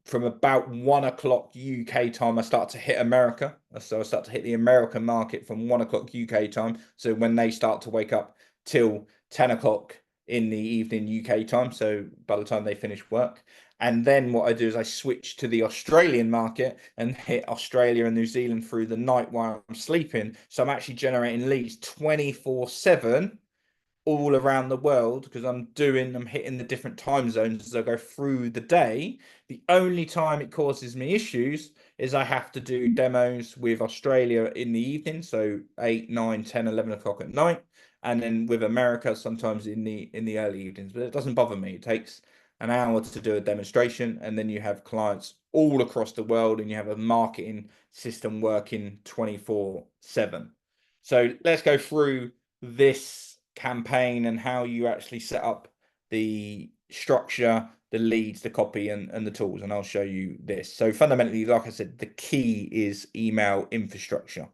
From about 1 o'clock UK time, I start to hit America. So I start to hit the American market from 1 o'clock UK time. So when they start to wake up till 10 o'clock in the evening UK time. So by the time they finish work. And then what I do is I switch to the Australian market and hit Australia and New Zealand through the night while I'm sleeping. So I'm actually generating leads 24/7 all around the world because I'm hitting the different time zones as I go through the day. The only time it causes me issues is I have to do demos with Australia in the evening, so 8, 9, 10, 11 o'clock at night, and then with America sometimes in the early evenings. But it doesn't bother me. It takes an hour to do a demonstration, and then you have clients all across the world, and you have a marketing system working 24/7. So let's go through this campaign and how you actually set up the structure, the leads, the copy, and the tools. And I'll show you this. So fundamentally, like I said, the key is email infrastructure.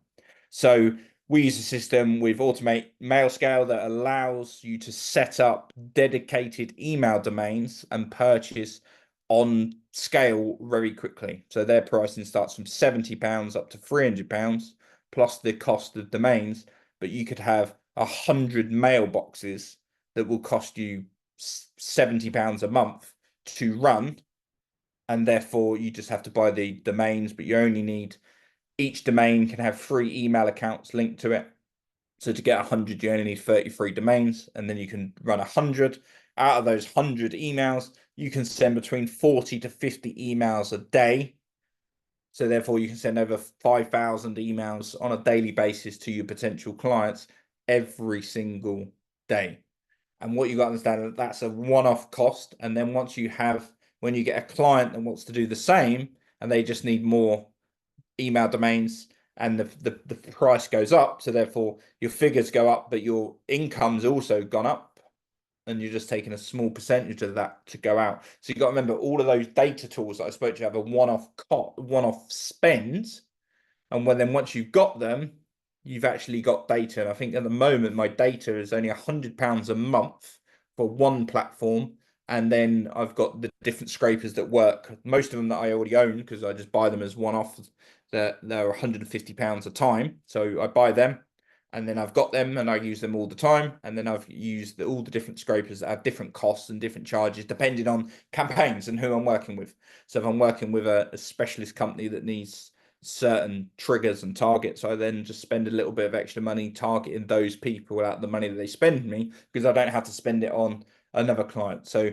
So we use a system with Automate Mail Scale that allows you to set up dedicated email domains and purchase on scale very quickly. So their pricing starts from £70 up to £300 plus the cost of domains, but you could have 100 mailboxes that will cost you £70 a month to run, and therefore you just have to buy the domains, but you only need, each domain can have 3 email accounts linked to it. So to get 100, you only need 33 domains, and then you can run 100. Out of those 100 emails, you can send between 40 to 50 emails a day. So therefore, you can send over 5,000 emails on a daily basis to your potential clients every single day. And what you got to understand, that's a one-off cost. And then when you get a client that wants to do the same, and they just need more email domains, and the price goes up, so therefore your figures go up, but your income's also gone up, and you're just taking a small percentage of that to go out. So you've got to remember, all of those data tools that I spoke to have a one-off spend, and once you've got them, you've actually got data. And I think at the moment my data is only £100 a month for one platform, and then I've got the different scrapers that work. Most of them that I already own because I just buy them as one-off. They're £150 a time, so I buy them, and then I've got them and I use them all the time. And then I've used all the different scrapers that have different costs and different charges depending on campaigns and who I'm working with. So if I'm working with a specialist company that needs certain triggers and targets, I then just spend a little bit of extra money targeting those people out the money that they spend me, because I don't have to spend it on another client. So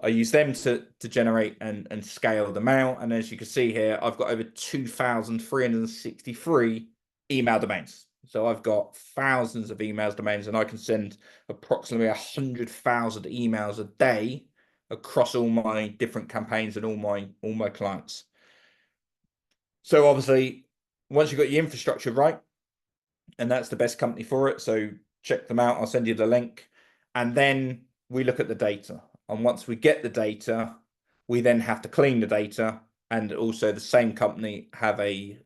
I use them to generate and scale them out. And as you can see here, I've got over 2,363 email domains. So I've got thousands of emails domains, and I can send approximately 100,000 emails a day across all my different campaigns and all my clients. So obviously, once you've got your infrastructure right, and that's the best company for it, so check them out. I'll send you the link. And then we look at the data. And once we get the data, we then have to clean the data. And also the same company have a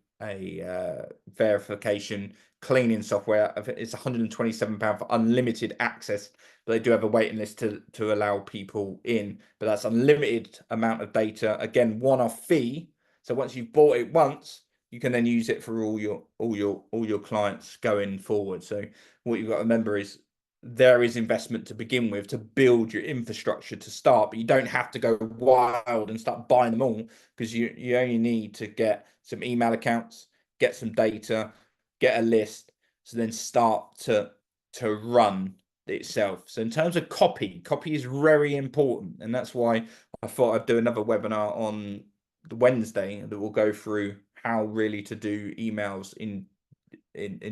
verification cleaning software. It's £127 for unlimited access, but they do have a waiting list to allow people in. But that's unlimited amount of data. Again, one-off fee. So once you've bought it once, you can then use it for all your clients going forward. So what you've got to remember is there is investment to begin with to build your infrastructure to start, but you don't have to go wild and start buying them all, because you only need to get some email accounts, get some data, get a list, so then start to run itself. So in terms of copy is very important, and that's why I thought I'd do another webinar on the Wednesday that will go through how really to do emails in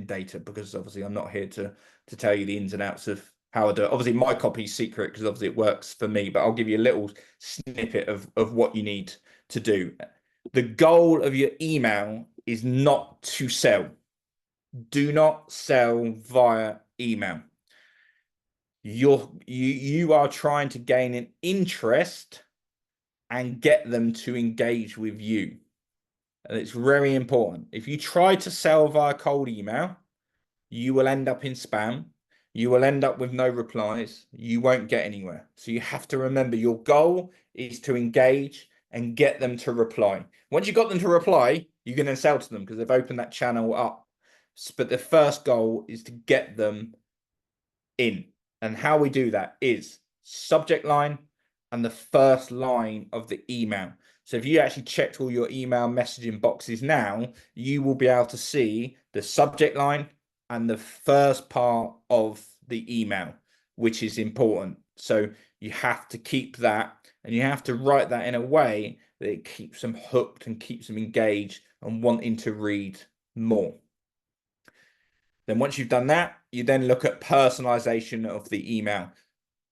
data, because obviously I'm not here to tell you the ins and outs of how I do it. Obviously my copy is secret because obviously it works for me, but I'll give you a little snippet of what you need to do. The goal of your email is not to sell. Do not sell via email. You are trying to gain an interest and get them to engage with you. And it's very important. If you try to sell via cold email, you will end up in spam. You will end up with no replies. You won't get anywhere. So you have to remember, your goal is to engage and get them to reply. Once you've got them to reply, you can then sell to them because they've opened that channel up. But the first goal is to get them in. And how we do that is subject line and the first line of the email. So if you actually checked all your email messaging boxes now, you will be able to see the subject line and the first part of the email, which is important. So you have to keep that, and you have to write that in a way that it keeps them hooked and keeps them engaged and wanting to read more. Then once you've done that, you then look at personalization of the email.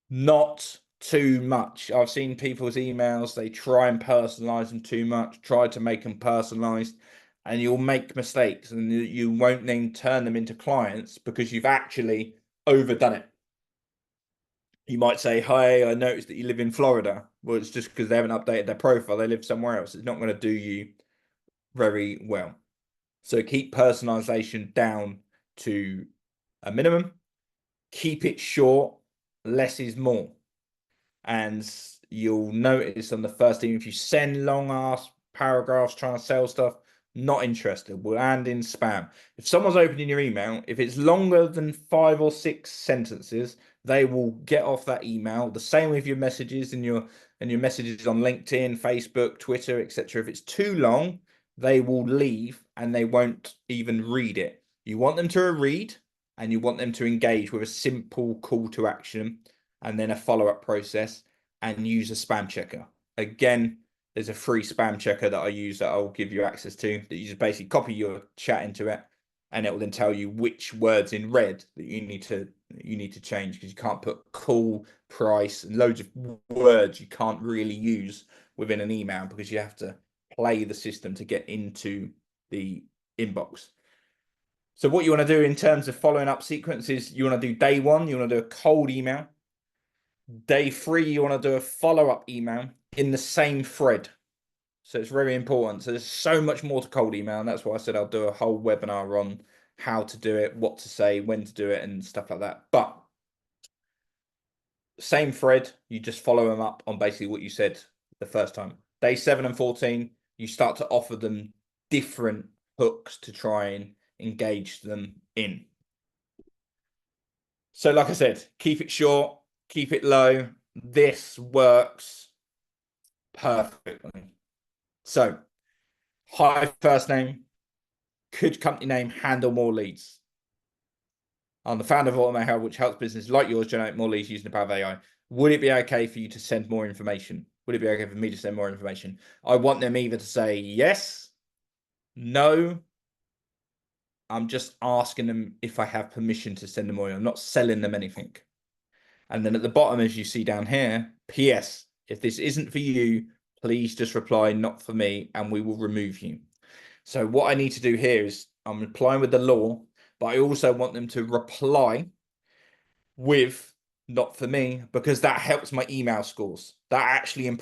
Not too much. I've seen people's emails, they try and personalize them too much, try to make them personalized, and you'll make mistakes and you won't then turn them into clients because you've actually overdone it. You might say, "Hi, I noticed that you live in Florida." Well, it's just because they haven't updated their profile. They live somewhere else. It's not going to do you very well. So keep personalization down to a minimum. Keep it short. Less is more. And you'll notice on the first email, if you send long ass paragraphs trying to sell stuff, not interested, will land in spam. If someone's opening your email, if it's longer than 5 or 6 sentences, they will get off that email. The same with your messages and your messages on LinkedIn, Facebook, Twitter, etc. If it's too long, they will leave and they won't even read it. You want them to read and you want them to engage with a simple call to action and then a follow-up process, and use a spam checker. Again, there's a free spam checker that I use that I'll give you access to, that you just basically copy your chat into it, and it will then tell you which words in red that you need to change, because you can't put call, price, and loads of words you can't really use within an email because you have to play the system to get into the inbox. So what you want to do in terms of following up sequences, you want to do day 1, you want to do a cold email. Day 3, you want to do a follow-up email in the same thread. So it's very important. So there's so much more to cold email, and that's why I said I'll do a whole webinar on how to do it, what to say, when to do it, and stuff like that. But same thread, you just follow them up on basically what you said the first time. Day 7 and 14, you start to offer them different hooks to try and engage them in. So like I said, keep it short, keep it low. This works perfectly. So, hi, first name, could company name handle more leads? I'm the founder of Automate Health, which helps businesses like yours generate more leads using the power of AI. Would it be okay for you to send more information? Would it be okay for me to send more information? I want them either to say yes, no. I'm just asking them if I have permission to send them more. I'm not selling them anything. And then at the bottom, as you see down here, PS, if this isn't for you, please just reply not for me and we will remove you. So what I need to do here is I'm replying with the law, but I also want them to reply with not for me, because that helps my email scores. That actually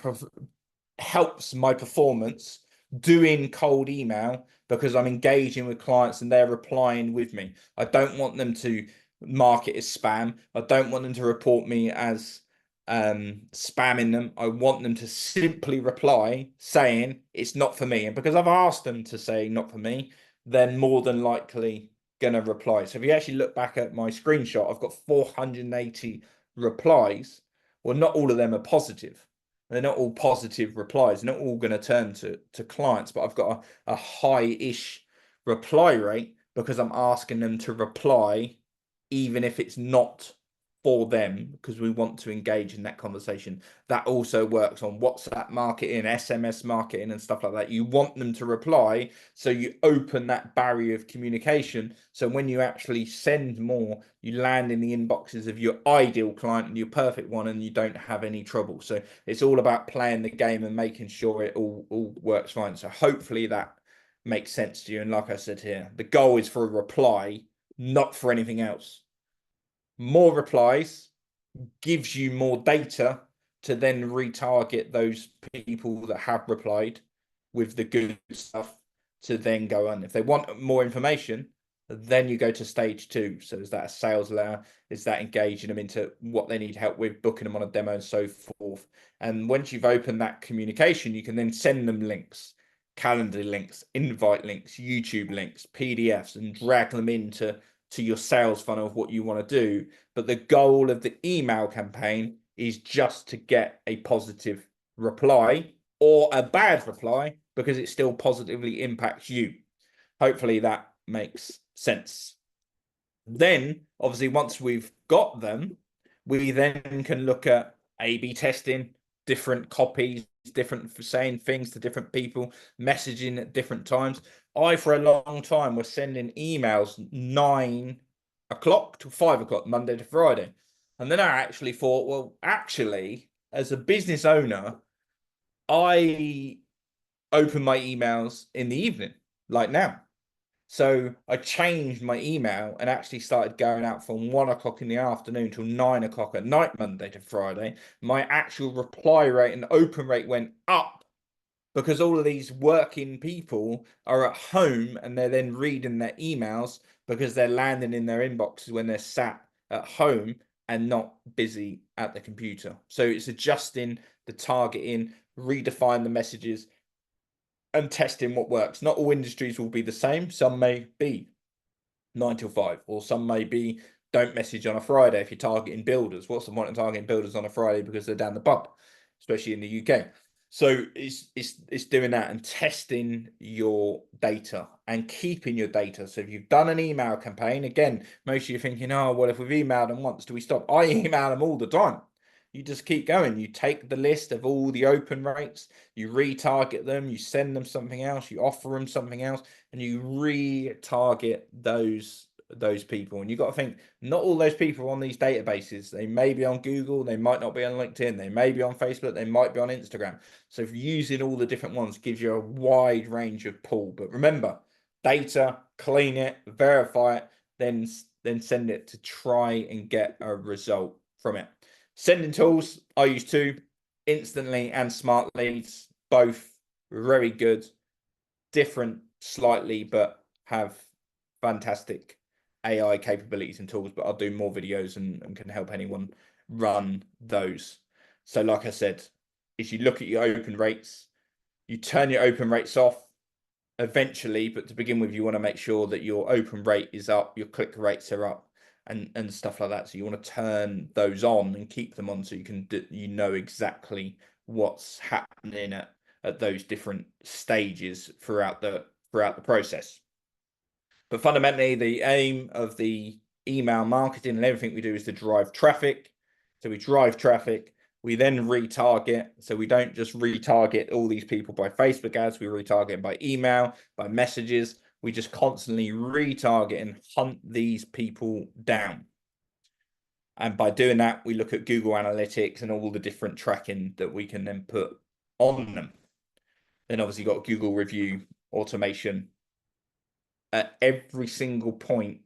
helps my performance doing cold email, because I'm engaging with clients and they're replying with me. I don't want them to mark it as spam. I don't want them to report me as spamming them. I want them to simply reply saying it's not for me. And because I've asked them to say not for me, they're more than likely going to reply. So if you actually look back at my screenshot, I've got 480 replies. Well, not all of them are positive. They're not all positive replies. They're not all going to turn to clients, but I've got a high-ish reply rate because I'm asking them to reply even if it's not for them, because we want to engage in that conversation. That also works on WhatsApp marketing, SMS marketing, and stuff like that. You want them to reply, so you open that barrier of communication. So when you actually send more, you land in the inboxes of your ideal client and your perfect one, and you don't have any trouble. So it's all about playing the game and making sure it all works fine. So hopefully that makes sense to you. And like I said here, the goal is for a reply, not for anything else. More replies gives you more data to then retarget those people that have replied with the good stuff to then go on. If they want more information, then you go to stage 2. So is that a sales letter? Is that engaging them into what they need help with, booking them on a demo and so forth? And once you've opened that communication, you can then send them links, calendar links, invite links, YouTube links, PDFs, and drag them into to your sales funnel of what you want to do. But the goal of the email campaign is just to get a positive reply or a bad reply because it still positively impacts you. Hopefully that makes sense. Then, obviously, once we've got them, we then can look at A/B testing, different copies, different for saying things to different people, messaging at different times. For a long time, was sending emails 9 o'clock to 5 o'clock, Monday to Friday. And then I actually thought, well, actually, as a business owner, I open my emails in the evening, like now. So I changed my email and actually started going out from 1 o'clock in the afternoon till 9 o'clock at night, Monday to Friday. My actual reply rate and open rate went up because all of these working people are at home and they're then reading their emails because they're landing in their inboxes when they're sat at home and not busy at the computer. So it's adjusting the targeting, redefine the messages, and testing what works. Not all industries will be the same. Some may be 9 till 5, or some may be don't message on a Friday if you're targeting builders. What's the point of targeting builders on a Friday because they're down the pub, especially in the UK? So it's doing that and testing your data and keeping your data. So if you've done an email campaign, again, most of you are thinking, oh, well, if we've emailed them once, do we stop? I email them all the time. You just keep going. You take the list of all the open rates, you retarget them, you send them something else, you offer them something else, and you retarget those people. And you've got to think, not all those people are on these databases. They may be on Google, they might not be on LinkedIn, they may be on Facebook, they might be on Instagram. So using all the different ones gives you a wide range of pool. But remember, data, clean it, verify it, then send it to try and get a result from it. Sending tools, I use two, Instantly and Smart Leads, both very good, different slightly, but have fantastic AI capabilities and tools. But I'll do more videos and can help anyone run those. So like I said, if you look at your open rates, you turn your open rates off eventually, but to begin with, you want to make sure that your open rate is up, your click rates are up, and stuff like that. So you want to turn those on and keep them on so you can know exactly what's happening at those different stages throughout the process. But fundamentally, the aim of the email marketing and everything we do is to drive traffic. So we drive traffic, we then retarget. So we don't just retarget all these people by Facebook ads, we retarget by email, by messages. We just constantly retarget and hunt these people down. And by doing that, we look at Google Analytics and all the different tracking that we can then put on them. Then obviously you've got Google review automation. At every single point,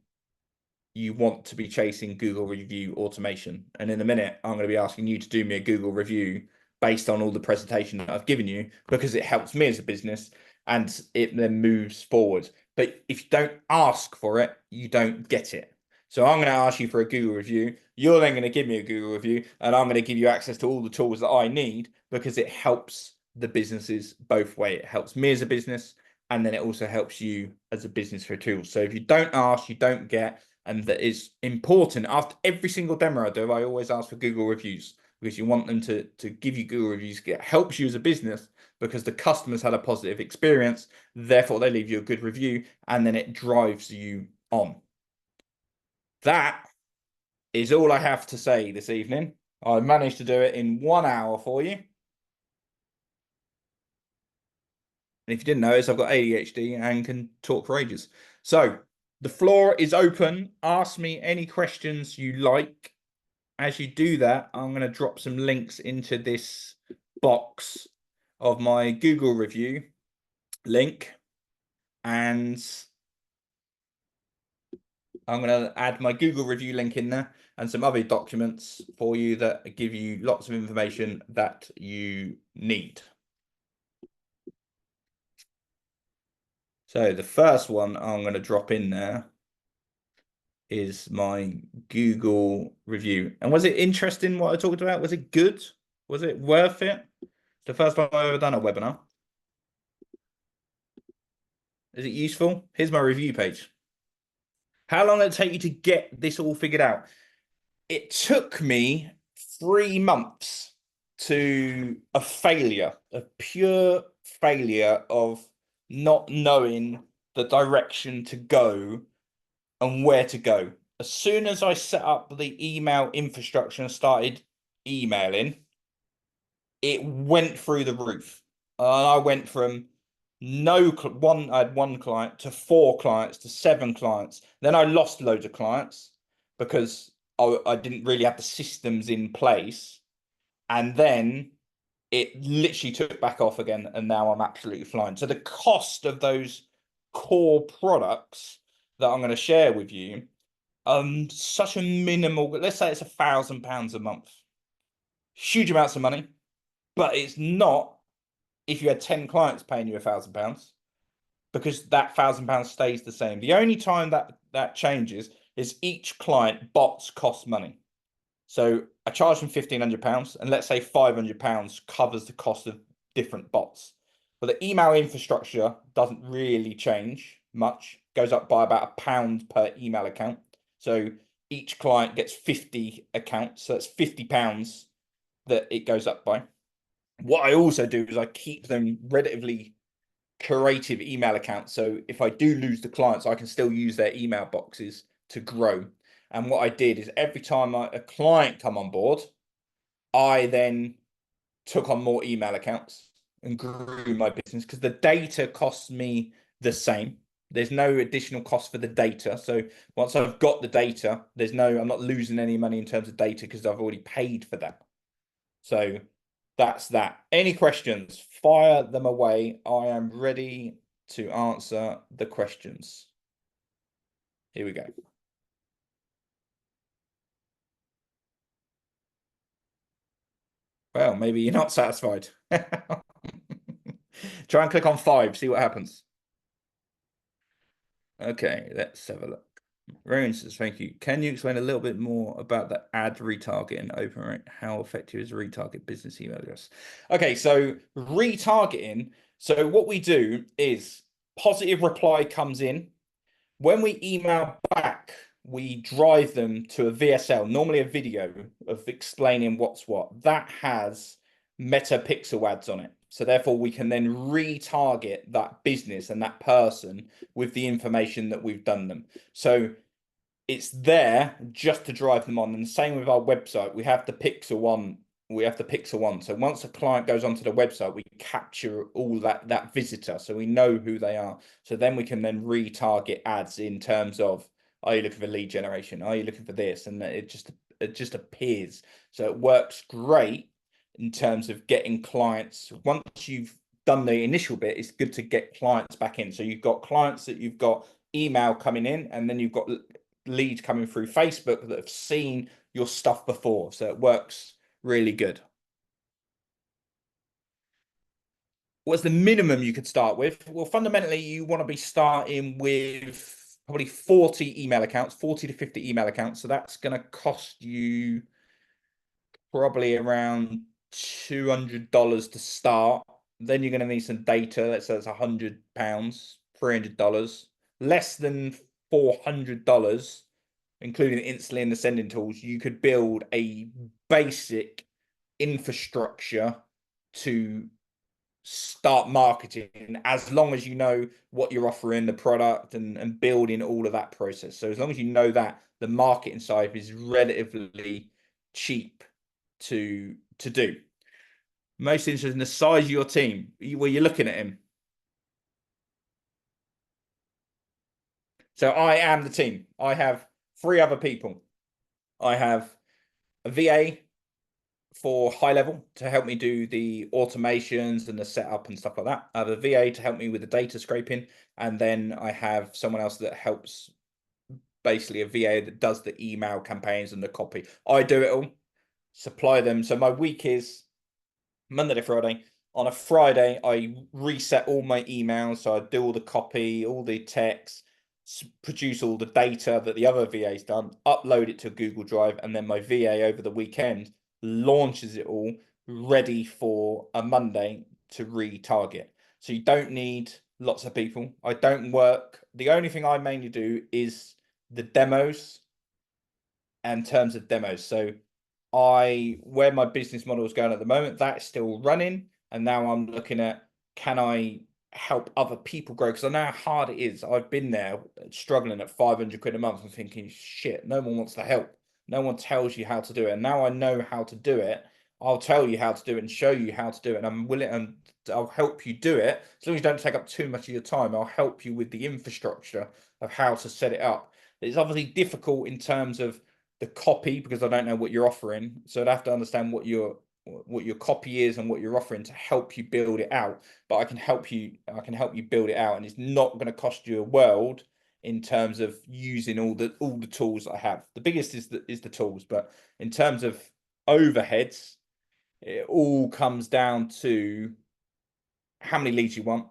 you want to be chasing Google review automation. And in a minute, I'm going to be asking you to do me a Google review based on all the presentation that I've given you, because it helps me as a business and it then moves forward. But if you don't ask for it, you don't get it. So I'm going to ask you for a Google review. You're then going to give me a Google review, and I'm going to give you access to all the tools that I need, because it helps the businesses both ways. It helps me as a business, and then it also helps you as a business for tools. So if you don't ask, you don't get. And that is important. After every single demo I do, I always ask for Google reviews, because you want them to give you Google reviews. It helps you as a business because the customers had a positive experience. Therefore, they leave you a good review, and then it drives you on. That is all I have to say this evening. I managed to do it in 1 hour for you. And if you didn't notice, I've got ADHD and can talk for ages. So the floor is open. Ask me any questions you like. As you do that, I'm going to drop some links into this box of my Google review link. And I'm going to add my Google review link in there and some other documents for you that give you lots of information that you need. So the first one I'm going to drop in there is my Google review. And was it interesting what I talked about? Was it good? Was it worth it? It's the first time I've ever done a webinar. Is it useful? Here's my review page. How long did it take you to get this all figured out? It took me 3 months to a failure, a pure failure of not knowing the direction to go and where to go. As soon as I set up the email infrastructure and started emailing, it went through the roof. And I went from I had one client to 4 clients to 7 clients. Then I lost loads of clients because I didn't really have the systems in place. And then it literally took back off again. And now I'm absolutely flying. So the cost of those core products that I'm going to share with you, such a minimal, let's say it's £1,000 a month. Huge amounts of money, but it's not if you had 10 clients paying you £1,000, because that £1,000 stays the same. The only time that changes is each client bots cost money. So I charge them £1,500, and let's say £500 covers the cost of different bots. But the email infrastructure doesn't really change much, goes up by about £1 per email account. So each client gets 50 accounts, so that's £50 that it goes up by. What I also do is I keep them relatively creative email accounts. So if I do lose the clients, I can still use their email boxes to grow. And what I did is every time a client come on board, I then took on more email accounts and grew my business, because the data costs me the same. There's no additional cost for the data. So once I've got the data, I'm not losing any money in terms of data because I've already paid for that. So that's that. Any questions? Fire them away. I am ready to answer the questions. Here we go. Well, maybe you're not satisfied. Try and click on 5, see what happens. Okay, let's have a look. Rowan says, thank you. Can you explain a little bit more about the ad retargeting open rate? How effective is retarget business email address? Okay, so retargeting. So what we do is positive reply comes in. When we email back, we drive them to a VSL, normally a video of explaining what's what. That has meta pixel ads on it. So therefore we can then retarget that business and that person with the information that we've done them. So it's there just to drive them on. And the same with our website. We have the pixel one. So once a client goes onto the website, we capture all that visitor, so we know who they are. So then we can then retarget ads in terms of, are you looking for lead generation? Are you looking for this? And it just appears. So it works great in terms of getting clients. Once you've done the initial bit, it's good to get clients back in. So you've got clients that you've got email coming in, and then you've got leads coming through Facebook that have seen your stuff before. So it works really good. What's the minimum you could start with? Well, fundamentally, you want to be starting with probably 40 email accounts, 40 to 50 email accounts. So that's going to cost you probably around $200 to start. Then you're going to need some data. Let's say it's £100, $300, less than $400, including instantly in the sending tools. You could build a basic infrastructure to start marketing, as long as you know what you're offering, the product, and building all of that process. So as long as you know that, the marketing side is relatively cheap to do. Most interested in the size of your team. Were you looking at him? So I am the team. I have 3 other people. I have a VA for high level to help me do the automations and the setup and stuff like that. I have a VA to help me with the data scraping, and then I have someone else that helps, basically a VA that does the email campaigns and the copy. I do it all, supply them. So my week is Monday to Friday. On a Friday, I reset all my emails. So I do all the copy, all the text, produce all the data that the other VA's done, upload it to Google Drive, and then my VA over the weekend launches it all ready for a Monday to retarget. So you don't need lots of people. I don't work. The only thing I mainly do is the demos and terms of demos. So where my business model is going at the moment, that's still running. And now I'm looking at, can I help other people grow? Because I know how hard it is. I've been there struggling at 500 quid a month and thinking, shit, no one wants to help. No one tells you how to do it. And now I know how to do it. I'll tell you how to do it and show you how to do it. And I'm willing, and I'll help you do it. As long as you don't take up too much of your time, I'll help you with the infrastructure of how to set it up. It's obviously difficult in terms of the copy, because I don't know what you're offering. So I'd have to understand what your copy is and what you're offering to help you build it out. But I can help you build it out, and it's not going to cost you a world in terms of using all the tools I have. The biggest is the tools, but in terms of overheads, it all comes down to how many leads you want,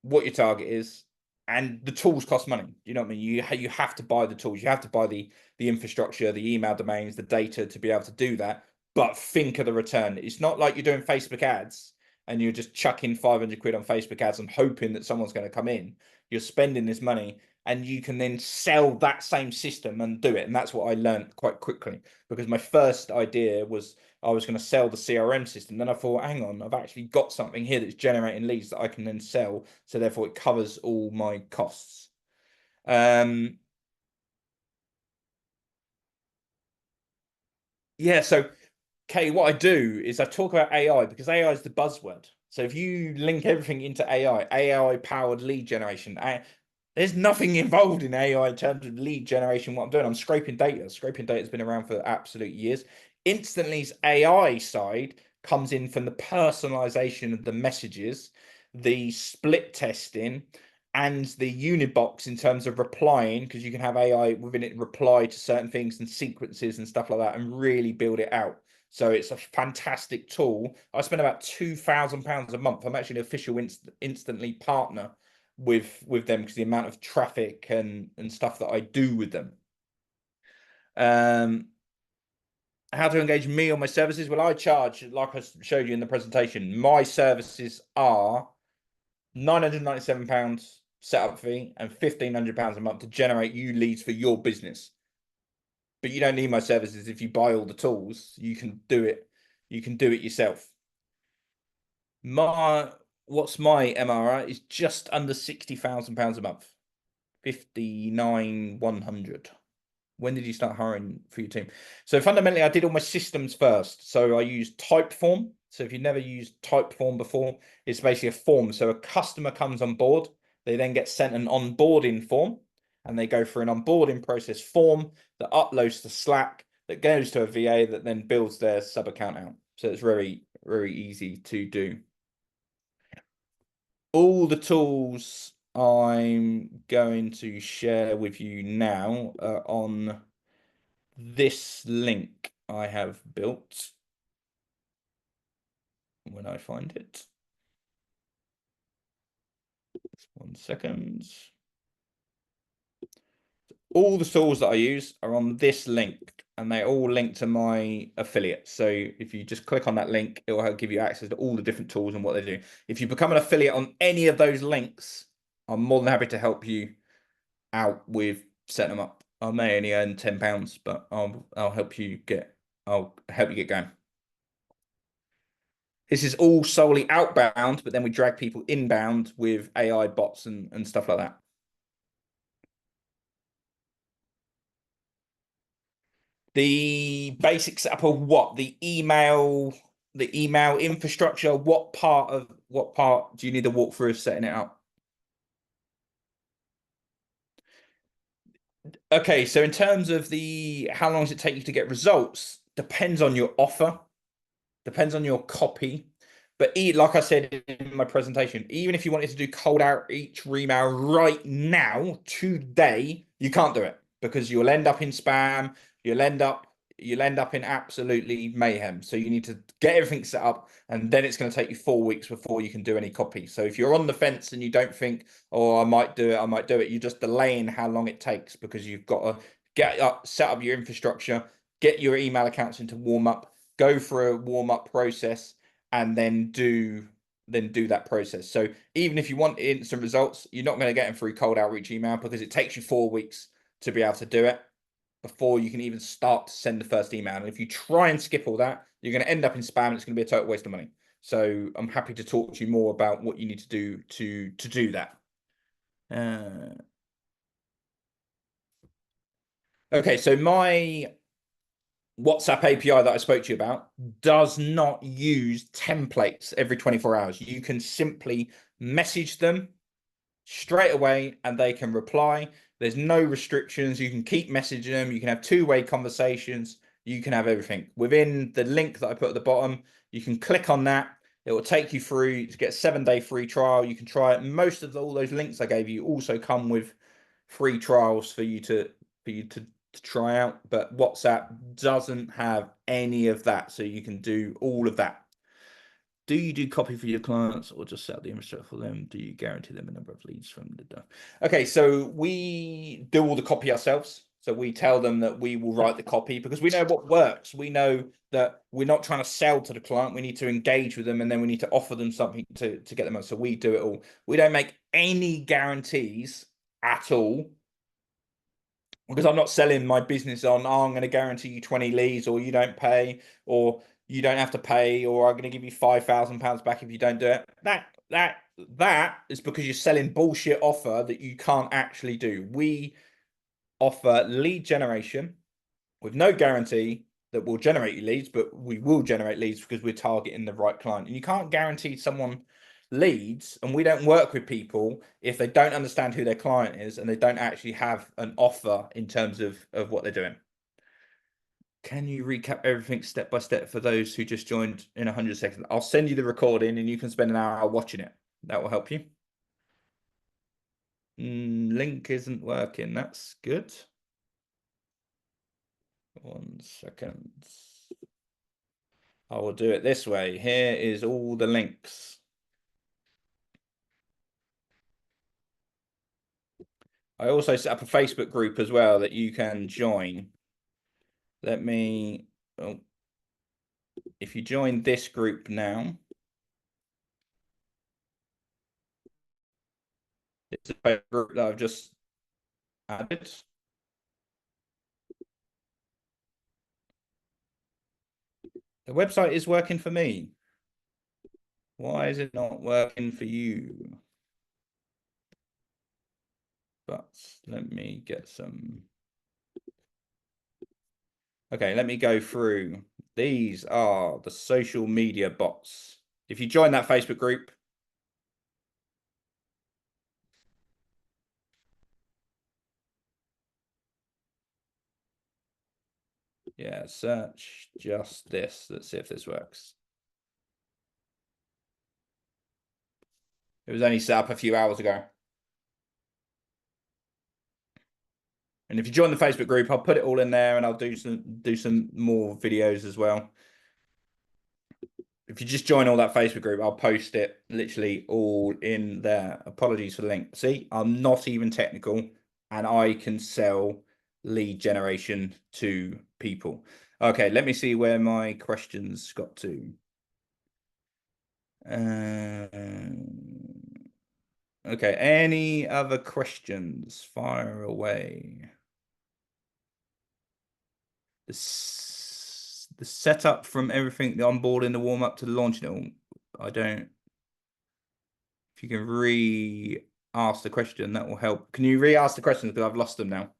what your target is, and the tools cost money. You know what I mean? You have to buy the tools. You have to buy the infrastructure, the email domains, the data to be able to do that. But think of the return. It's not like you're doing Facebook ads and you're just chucking 500 quid on Facebook ads and hoping that someone's going to come in. You're spending this money, and you can then sell that same system and do it. And that's what I learned quite quickly, because my first idea was I was going to sell the CRM system. Then I thought, hang on, I've actually got something here that's generating leads that I can then sell. So therefore it covers all my costs. Yeah, so Kay, what I do is I talk about AI because AI is the buzzword. So if you link everything into AI powered lead generation, there's nothing involved in AI in terms of lead generation. What I'm doing, I'm scraping data. Scraping data has been around for absolute years. Instantly's AI side comes in from the personalization of the messages, the split testing, and the Unibox in terms of replying, because you can have AI within it reply to certain things and sequences and stuff like that and really build it out. So it's a fantastic tool. I spend about £2,000 a month. I'm actually an official instantly partner with them because the amount of traffic and stuff that I do with them. How to engage me on my services? Well, I charge, like I showed you in the presentation, my services are £997 setup fee and £1,500 a month to generate you leads for your business. But you don't need my services if you buy all the tools. You can do it. You can do it yourself. What's my MRR is just under £60,000 a month. 59,100. When did you start hiring for your team? So fundamentally, I did all my systems first. So I used Typeform. So if you've never used Typeform before, it's basically a form. So a customer comes on board, they then get sent an onboarding form, and they go through an onboarding process form that uploads to Slack, that goes to a VA, that then builds their sub account out. So it's very, very easy to do. All the tools I'm going to share with you now are on this link I have built. When I find it, 1 second. All the tools that I use are on this link, and they all link to my affiliate. So if you just click on that link, it will give you access to all the different tools and what they do. If you become an affiliate on any of those links, I'm more than happy to help you out with setting them up. I may only earn £10, but I'll help you get going. This is all solely outbound, but then we drag people inbound with AI bots and stuff like that. The basic setup of what? The email infrastructure. What part do you need to walk through of setting it up? Okay, so in terms of how long does it take you to get results, depends on your offer, depends on your copy. But like I said in my presentation, even if you wanted to do cold outreach email right now, today, you can't do it because you'll end up in spam. You'll end up in absolutely mayhem. So you need to get everything set up, and then it's going to take you 4 weeks before you can do any copy. So if you're on the fence and you don't think, oh, I might do it, you're just delaying how long it takes because you've got to set up your infrastructure, get your email accounts into warm up, go through a warm up process, and then do that process. So even if you want instant results, you're not going to get them through cold outreach email because it takes you 4 weeks to be able to do it before you can even start to send the first email. And if you try and skip all that, you're going to end up in spam. And it's going to be a total waste of money. So I'm happy to talk to you more about what you need to do to do that. Okay, so my WhatsApp API that I spoke to you about does not use templates every 24 hours. You can simply message them straight away and they can reply. There's no restrictions. You can keep messaging them. You can have two-way conversations. You can have everything. Within the link that I put at the bottom, you can click on that. It will take you through to get a 7-day free trial. You can try it. Most of all those links I gave you also come with free trials for you to try out, but WhatsApp doesn't have any of that, so you can do all of that. Do you do copy for your clients or just set up the infrastructure for them? Do you guarantee them a number of leads from the... Okay, so we do all the copy ourselves. So we tell them that we will write the copy because we know what works. We know that we're not trying to sell to the client. We need to engage with them and then we need to offer them something to get them on. So we do it all. We don't make any guarantees at all because I'm not selling my business on, oh, I'm going to guarantee you 20 leads or you don't pay or you don't have to pay or I'm going to give you £5,000 back if you don't do it. That is because you're selling bullshit offer that you can't actually do. We offer lead generation with no guarantee that we'll generate you leads, but we will generate leads because we're targeting the right client. And you can't guarantee someone leads, and we don't work with people if they don't understand who their client is and they don't actually have an offer in terms of what they're doing. Can you recap everything step by step for those who just joined in 100 seconds? I'll send you the recording and you can spend an hour watching it. That will help you. Link isn't working. That's good. 1 second. I will do it this way. Here is all the links. I also set up a Facebook group as well that you can join. Let me, if you join this group now, it's a Facebook group that I've just added. The website is working for me. Why is it not working for you? But let me get some. Okay, let me go through. These are the social media bots. If you join that Facebook group, yeah, search just this. Let's see if this works. It was only set up a few hours ago. And if you join the Facebook group, I'll put it all in there and I'll do some more videos as well. If you just join all that Facebook group, I'll post it literally all in there. Apologies for the link. See, I'm not even technical and I can sell lead generation to people. Okay, let me see where my questions got to. Okay, any other questions? Fire away. The setup from everything, the onboarding, the warm up to the launching it all. I don't. If you can re-ask the question, that will help. Can you re-ask the questions because I've lost them now?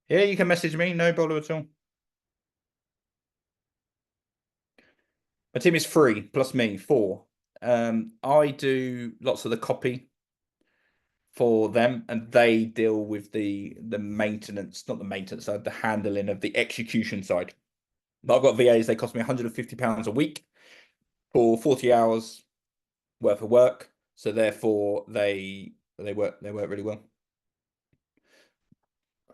Yeah, you can message me, no bother at all. My team is 3 plus me, 4. I do lots of the copy for them, and they deal with the maintenance, not the maintenance side, the handling of the execution side. But I've got VAs, they cost me £150 a week for 40 hours worth of work. So therefore they work really well.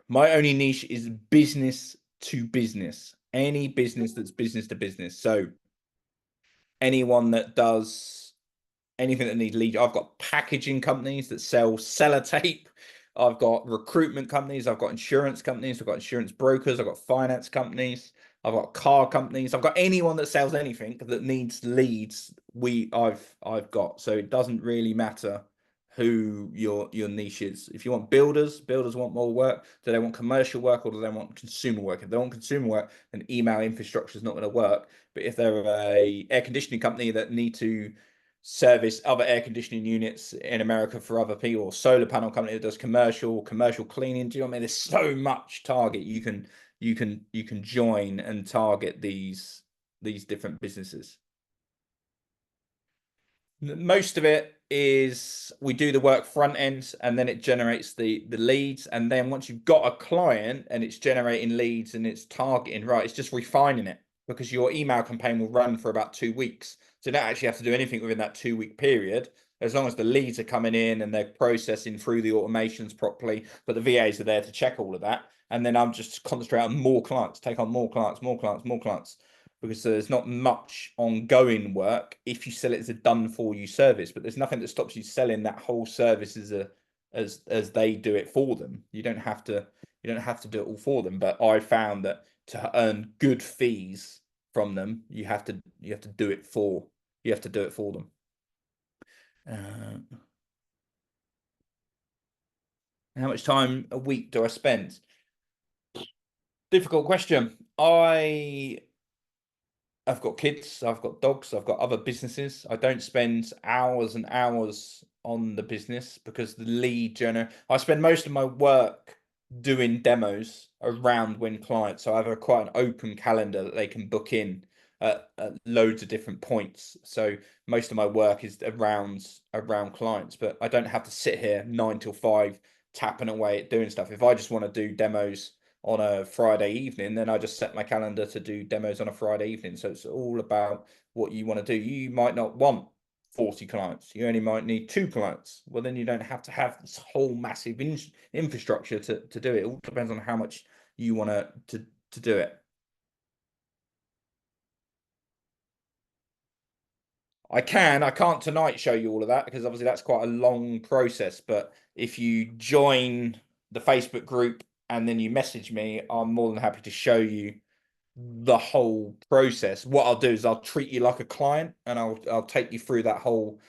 My only niche is business to business. Any business that's business to business. So anyone that does anything that needs lead. I've got packaging companies that sell sellotape. I've got recruitment companies. I've got insurance companies. I've got insurance brokers. I've got finance companies. I've got car companies. I've got anyone that sells anything that needs leads. I've got. So it doesn't really matter who your niche is. If you want builders want more work. Do they want commercial work or do they want consumer work? If they want consumer work, then email infrastructure is not going to work. But if they're a air conditioning company that need to service other air conditioning units in America for other people, or solar panel company that does commercial cleaning, do you know what I mean? There's so much target you can join and target these different businesses. Most of it is we do the work front end and then it generates the leads. And then once you've got a client and it's generating leads and it's targeting, right, it's just refining it, because your email campaign will run for about 2 weeks. So you don't actually have to do anything within that 2-week period, as long as the leads are coming in and they're processing through the automations properly. But the VAs are there to check all of that. And then I'm just concentrate on more clients, take on more clients, because there's not much ongoing work if you sell it as a done for you service. But there's nothing that stops you selling that whole service as they do it for them. You don't have to do it all for them. But I found that to earn good fees from them, you have to do it for them. How much time a week do I spend? Difficult question. I've got kids, I've got dogs, I've got other businesses. I don't spend hours and hours on the business because the lead generation, I spend most of my work doing demos around when clients. So I have quite an open calendar that they can book in at loads of different points. So most of my work is around clients, but I don't have to sit here 9 till 5 tapping away at doing stuff. If I just want to do demos on a Friday evening, then I just set my calendar to do demos on a Friday evening. So it's all about what you want to do. You might not want 40 clients. You only might need 2 clients. Well, then you don't have to have this whole massive infrastructure to do it. It all depends on how much you want to do it. I can't tonight show you all of that because obviously that's quite a long process. But if you join the Facebook group and then you message me, I'm more than happy to show you the whole process. What I'll do is I'll treat you like a client and I'll take you through that whole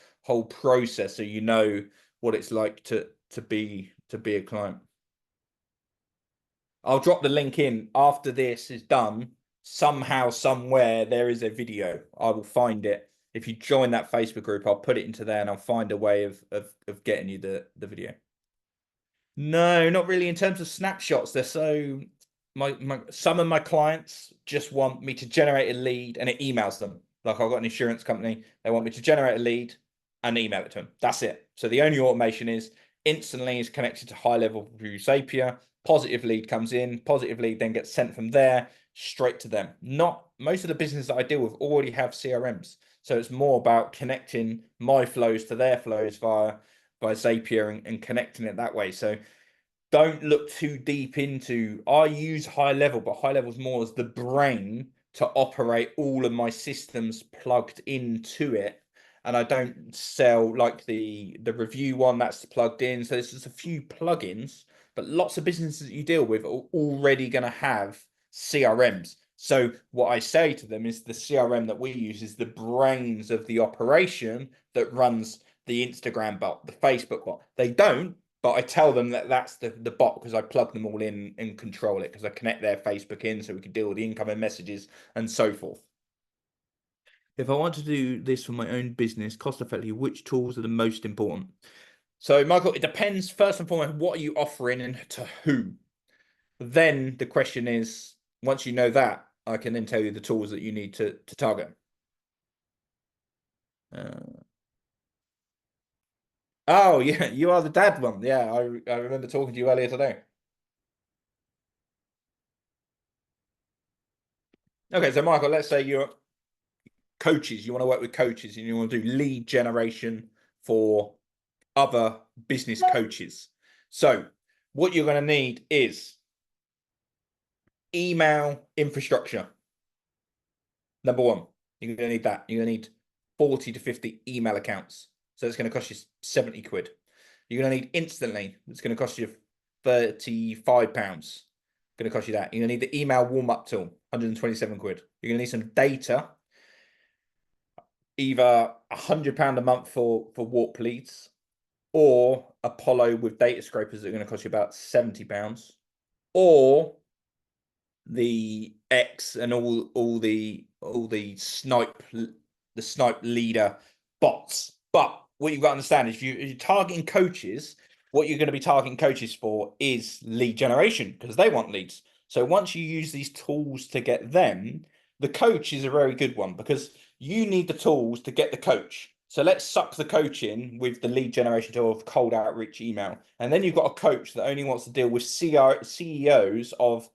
process so you know what it's like to be a client. I'll drop the link in after this is done. Somehow, somewhere, there is a video. I will find it. If you join that Facebook group, I'll put it into there and I'll find a way of getting you the video. No, not really. In terms of snapshots, they're so some of my clients just want me to generate a lead and it emails them. Like I've got an insurance company, they want me to generate a lead and email it to them. That's it. So the only automation is instantly is connected to high level through Zapier. Positive lead comes in, positive lead then gets sent from there straight to them. Not most of the business that I deal with already have CRMs. So it's more about connecting my flows to their flows via Zapier and connecting it that way. So don't look too deep into, I use high level, but high level is more as the brain to operate all of my systems plugged into it. And I don't sell like the review one that's plugged in. So there's just a few plugins, but lots of businesses that you deal with are already going to have CRMs. So what I say to them is the CRM that we use is the brains of the operation that runs the Instagram bot, the Facebook bot. They don't, but I tell them that that's the bot because I plug them all in and control it because I connect their Facebook in so we can deal with the incoming messages and so forth. If I want to do this for my own business cost effectively, which tools are the most important? So, Michael, it depends first and foremost, what are you offering and to who? Then the question is, once you know that, I can then tell you the tools that you need to target. Oh, yeah, you are the dad one. Yeah, I remember talking to you earlier today. Okay, so Michael, let's say you're coaches, you want to work with coaches and you want to do lead generation for other business coaches. So what you're going to need is email infrastructure. Number one, you're going to need that. You're going to need 40 to 50 email accounts. So it's going to cost you 70 quid. You're going to need instantly. It's going to cost you £35. Going to cost you that. You're going to need the email warm-up tool, 127 quid. You're going to need some data, either £100 a month for warp leads or Apollo with data scrapers that are going to cost you about £70, or the X and all the snipe leader bots. But what you've got to understand is if you're targeting coaches, what you're going to be targeting coaches for is lead generation because they want leads. So once you use these tools to get them, the coach is a very good one because you need the tools to get the coach. So let's suck the coach in with the lead generation tool of cold outreach email. And then you've got a coach that only wants to deal with CEOs of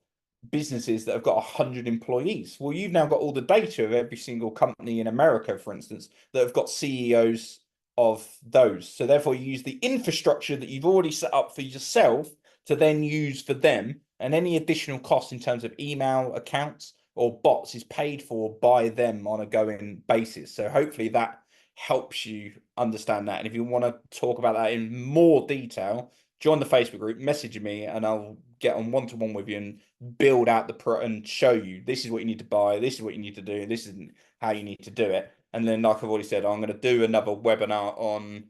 businesses that have got 100 employees. Well, you've now got all the data of every single company in America, for instance, that have got CEOs of those. So therefore, you use the infrastructure that you've already set up for yourself to then use for them. And any additional cost in terms of email accounts or bots is paid for by them on a going basis. So hopefully that helps you understand that. And if you want to talk about that in more detail, join the Facebook group, message me, and I'll get on one-to-one with you and build out the pro and show you this is what you need to buy, this is what you need to do, this is how you need to do it. And then, like I've already said, I'm going to do another webinar on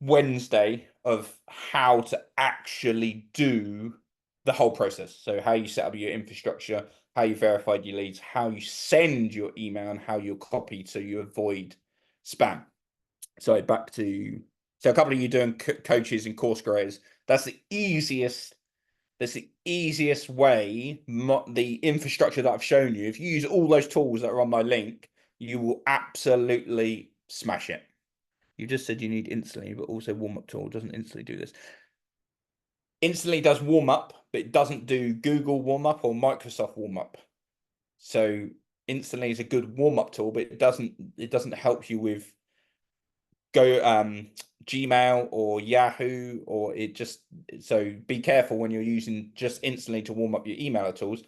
Wednesday of how to actually do the whole process. So how you set up your infrastructure, how you verified your leads, how you send your email, and how you copy so you avoid spam. So a couple of you doing coaches and course creators. That's the easiest way. The infrastructure that I've shown you, if you use all those tools that are on my link, you will absolutely smash it. You just said you need instantly, but also warm-up tool doesn't instantly do this. Instantly does warm-up, but it doesn't do Google warm-up or Microsoft warm-up. So instantly is a good warm-up tool, but it doesn't help you with Gmail or Yahoo, or so be careful when you're using just instantly to warm up your email tools.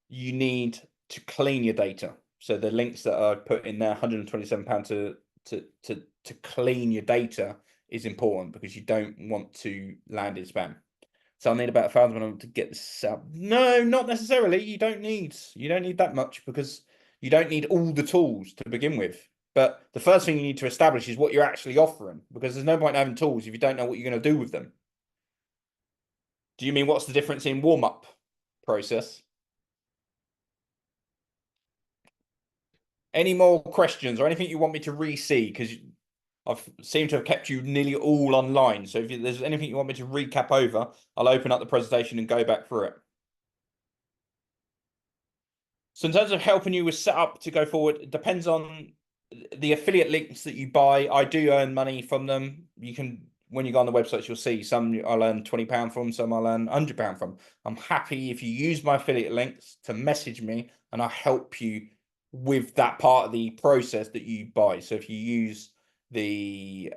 You need to clean your data. So the links that I put in there, £127 to clean your data is important because you don't want to land in spam. So I'll need about £1,000 to get this up. No, not necessarily. You don't need that much because you don't need all the tools to begin with. But the first thing you need to establish is what you're actually offering, because there's no point having tools if you don't know what you're going to do with them. Do you mean what's the difference in warm-up process? Any more questions or anything you want me to re-see? Because I've seemed to have kept you nearly all online. So if there's anything you want me to recap over, I'll open up the presentation and go back through it. So in terms of helping you with setup to go forward, it depends on the affiliate links that you buy. I do earn money from them. You can, when you go on the websites, you'll see some I'll earn £20 from, some I'll earn £100 from. I'm happy if you use my affiliate links to message me and I'll help you with that part of the process that you buy. So if you use the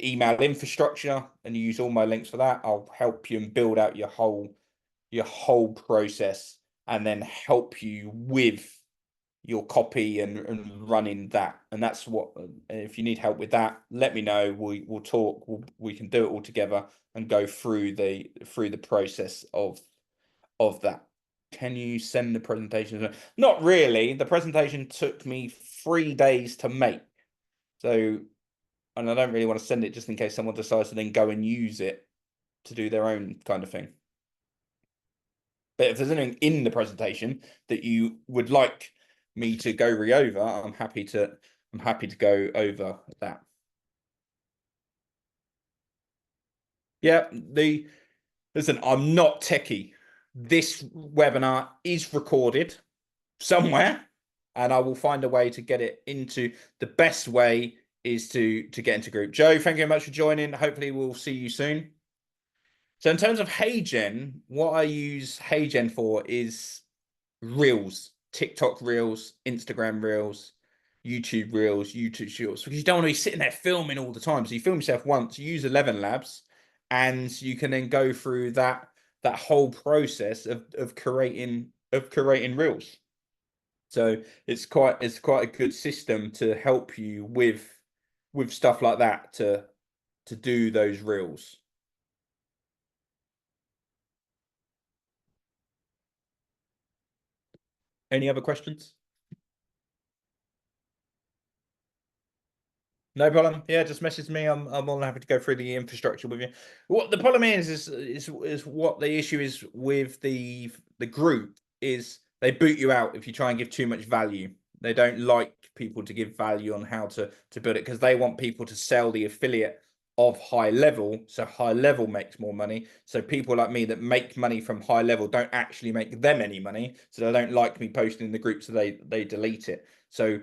email infrastructure and you use all my links for that, I'll help you and build out your whole process and then help you with your copy and running that. And that's what, if you need help with that, let me know. We'll talk. We can do it all together and go through the process of that. Can you send the presentation? Not really. The presentation took me 3 days to make. So, and I don't really want to send it just in case someone decides to then go and use it to do their own kind of thing. But if there's anything in the presentation that you would like me to go over, I'm happy to go over that. Yeah, listen, I'm not techie. This webinar is recorded somewhere, and I will find a way to get it into the best way is to get into group. Joe, thank you very much for joining. Hopefully we'll see you soon. So in terms of HeyGen, what I use HeyGen for is Reels, TikTok Reels, Instagram Reels, YouTube Reels, YouTube Shorts, because you don't want to be sitting there filming all the time. So you film yourself once, you use 11 Labs, and you can then go through that whole process of creating Reels. So it's quite a good system to help you with stuff like that to do those Reels. Any other questions? No problem. Yeah, just message me. I'm more than happy to go through the infrastructure with you. What the problem is what the issue is with the group is they boot you out if you try and give too much value. They don't like people to give value on how to build it because they want people to sell the affiliate of high level, so high level makes more money. So people like me that make money from high level don't actually make them any money, so they don't like me posting in the group, so they delete it. So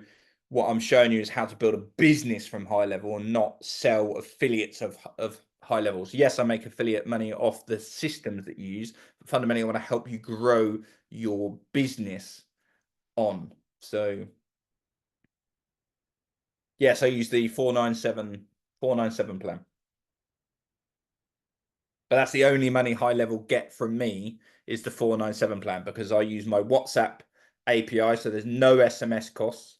what I'm showing you is how to build a business from high level and not sell affiliates of high levels. Yes, I make affiliate money off the systems that you use, but fundamentally I want to help you grow your business on. So yes, I use the 497 plan. But that's the only money high level get from me is the 497 plan because I use my WhatsApp API. So there's no SMS costs.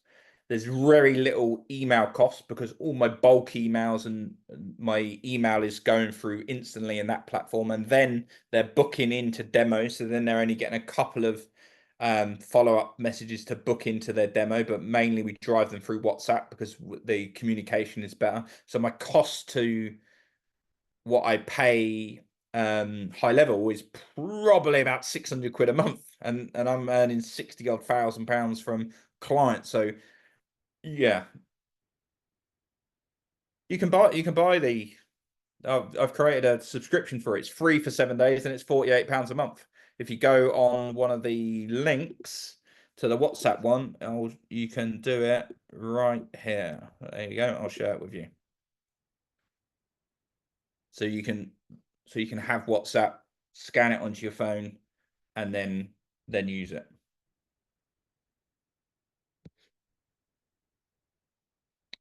There's very little email costs because all my bulk emails and my email is going through instantly in that platform. And then they're booking into demos. So then they're only getting a couple of follow-up messages to book into their demo, but mainly we drive them through WhatsApp because the communication is better. So my cost to what I pay high level is probably about 600 quid a month, and I'm earning 60 odd thousand pounds from clients. So yeah, you can buy the I've created a subscription for it. It's free for 7 days and it's £48 a month. If you go on one of the links to the WhatsApp one, you can do it right here. There you go. I'll share it with you. So you can have WhatsApp, scan it onto your phone, and then use it.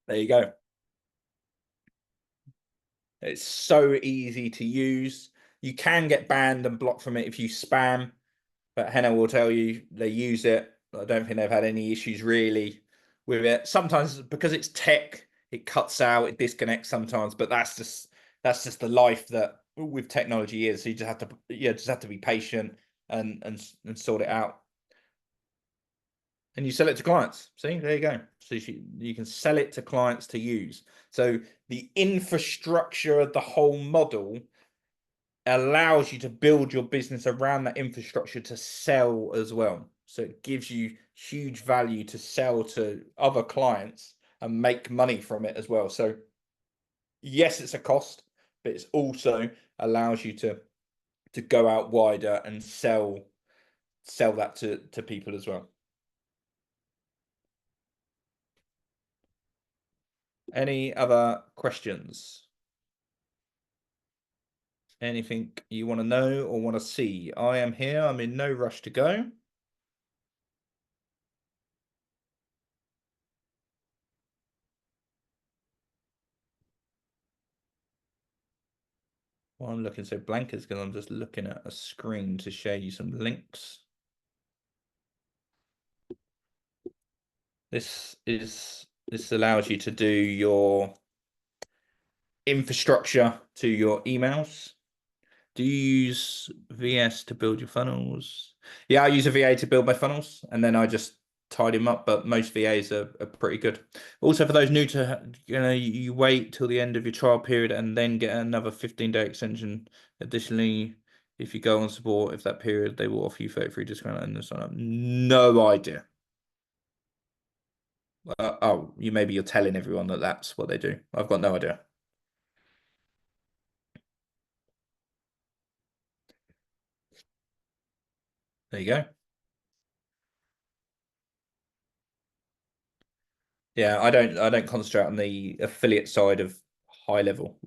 There you go. It's so easy to use. You can get banned and blocked from it if you spam, but Henna will tell you they use it. I don't think they've had any issues really with it. Sometimes because it's tech, it cuts out, it disconnects sometimes, but that's just the life that with technology is. So you just have to be patient and sort it out. And you sell it to clients. See, there you go. So you can sell it to clients to use. So the infrastructure of the whole model allows you to build your business around that infrastructure to sell as well. So it gives you huge value to sell to other clients and make money from it as well. So yes, it's a cost, but it's also allows you to go out wider and sell that to people as well. Any other questions? Anything you want to know or want to see? I am here. I'm in no rush to go. Well, I'm looking so blank is because I'm just looking at a screen to share you some links. This allows you to do your infrastructure to your emails. Do you use VS to build your funnels? Yeah, I use a VA to build my funnels, and then I just tidy them up. But most VAs are pretty good. Also, for those new to, you wait till the end of your trial period and then get another 15-day extension. Additionally, if you go on support, if that period, they will offer you 33 discount and sign up. No idea. Oh, you're telling everyone that that's what they do. I've got no idea. There you go. Yeah, I don't concentrate on the affiliate side of high level.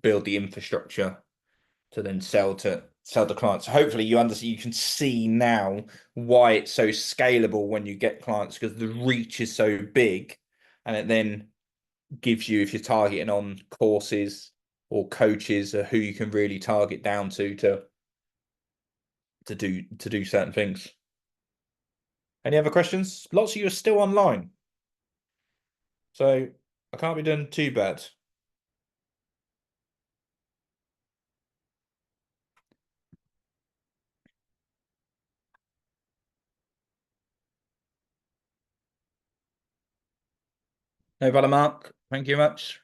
Build the infrastructure to then sell to clients. So hopefully you understand, you can see now why it's so scalable when you get clients because the reach is so big, and it then gives you, if you're targeting on courses or coaches or who you can really target down to do certain things. Any other questions? Lots of you are still online, so I can't be doing too bad. No problem, Mark. Thank you much.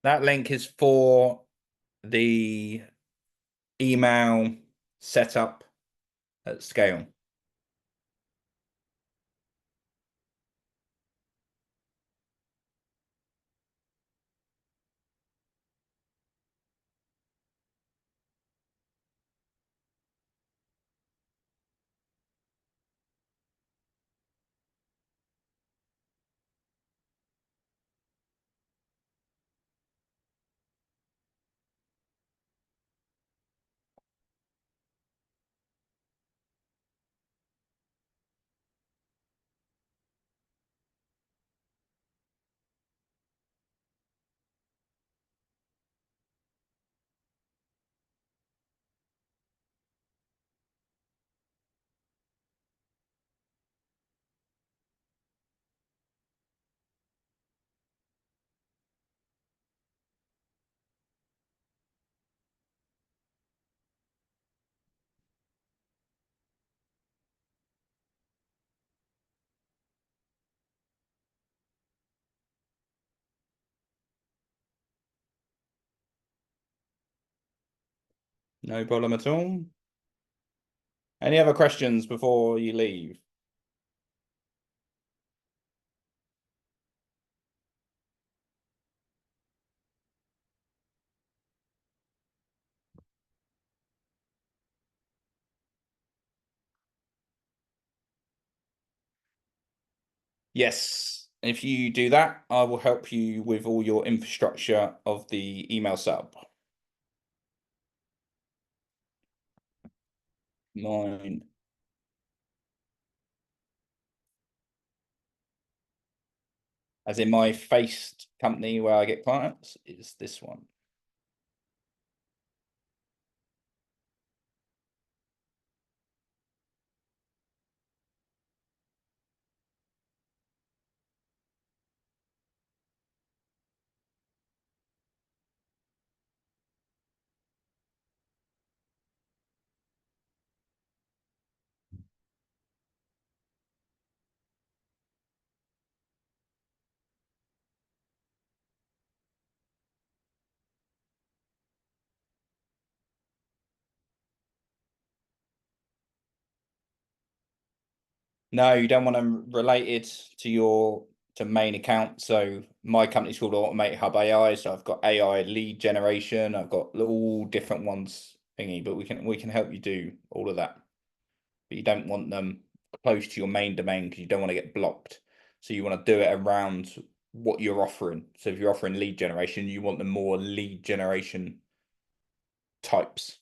That link is for the email setup at scale. No problem at all. Any other questions before you leave? Yes. If you do that, I will help you with all your infrastructure of the email setup. 9. As in my faced company where I get clients, is this one. No, you don't want them related to your main account. So my company's called Automate Hub AI. So I've got AI lead generation. I've got all different ones thingy, but we can help you do all of that. But you don't want them close to your main domain because you don't want to get blocked. So you want to do it around what you're offering. So if you're offering lead generation, you want the more lead generation types.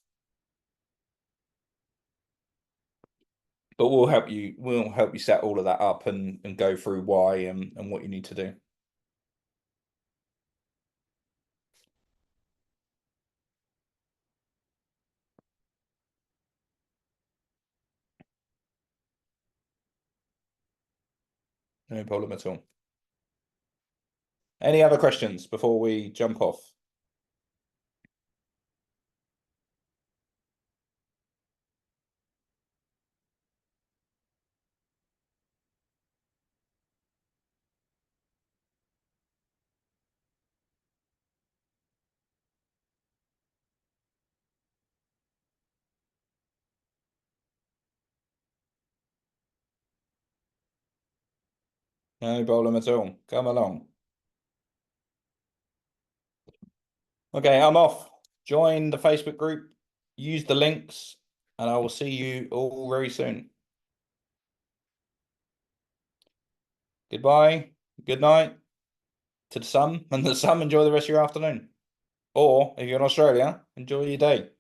But we'll help you set all of that up and go through why and what you need to do. No problem at all. Any other questions before we jump off? No problem at all. Come along. Okay, I'm off. Join the Facebook group, use the links, and I will see you all very soon. Goodbye, good night to the sun, and the sun, enjoy the rest of your afternoon. Or if you're in Australia, enjoy your day.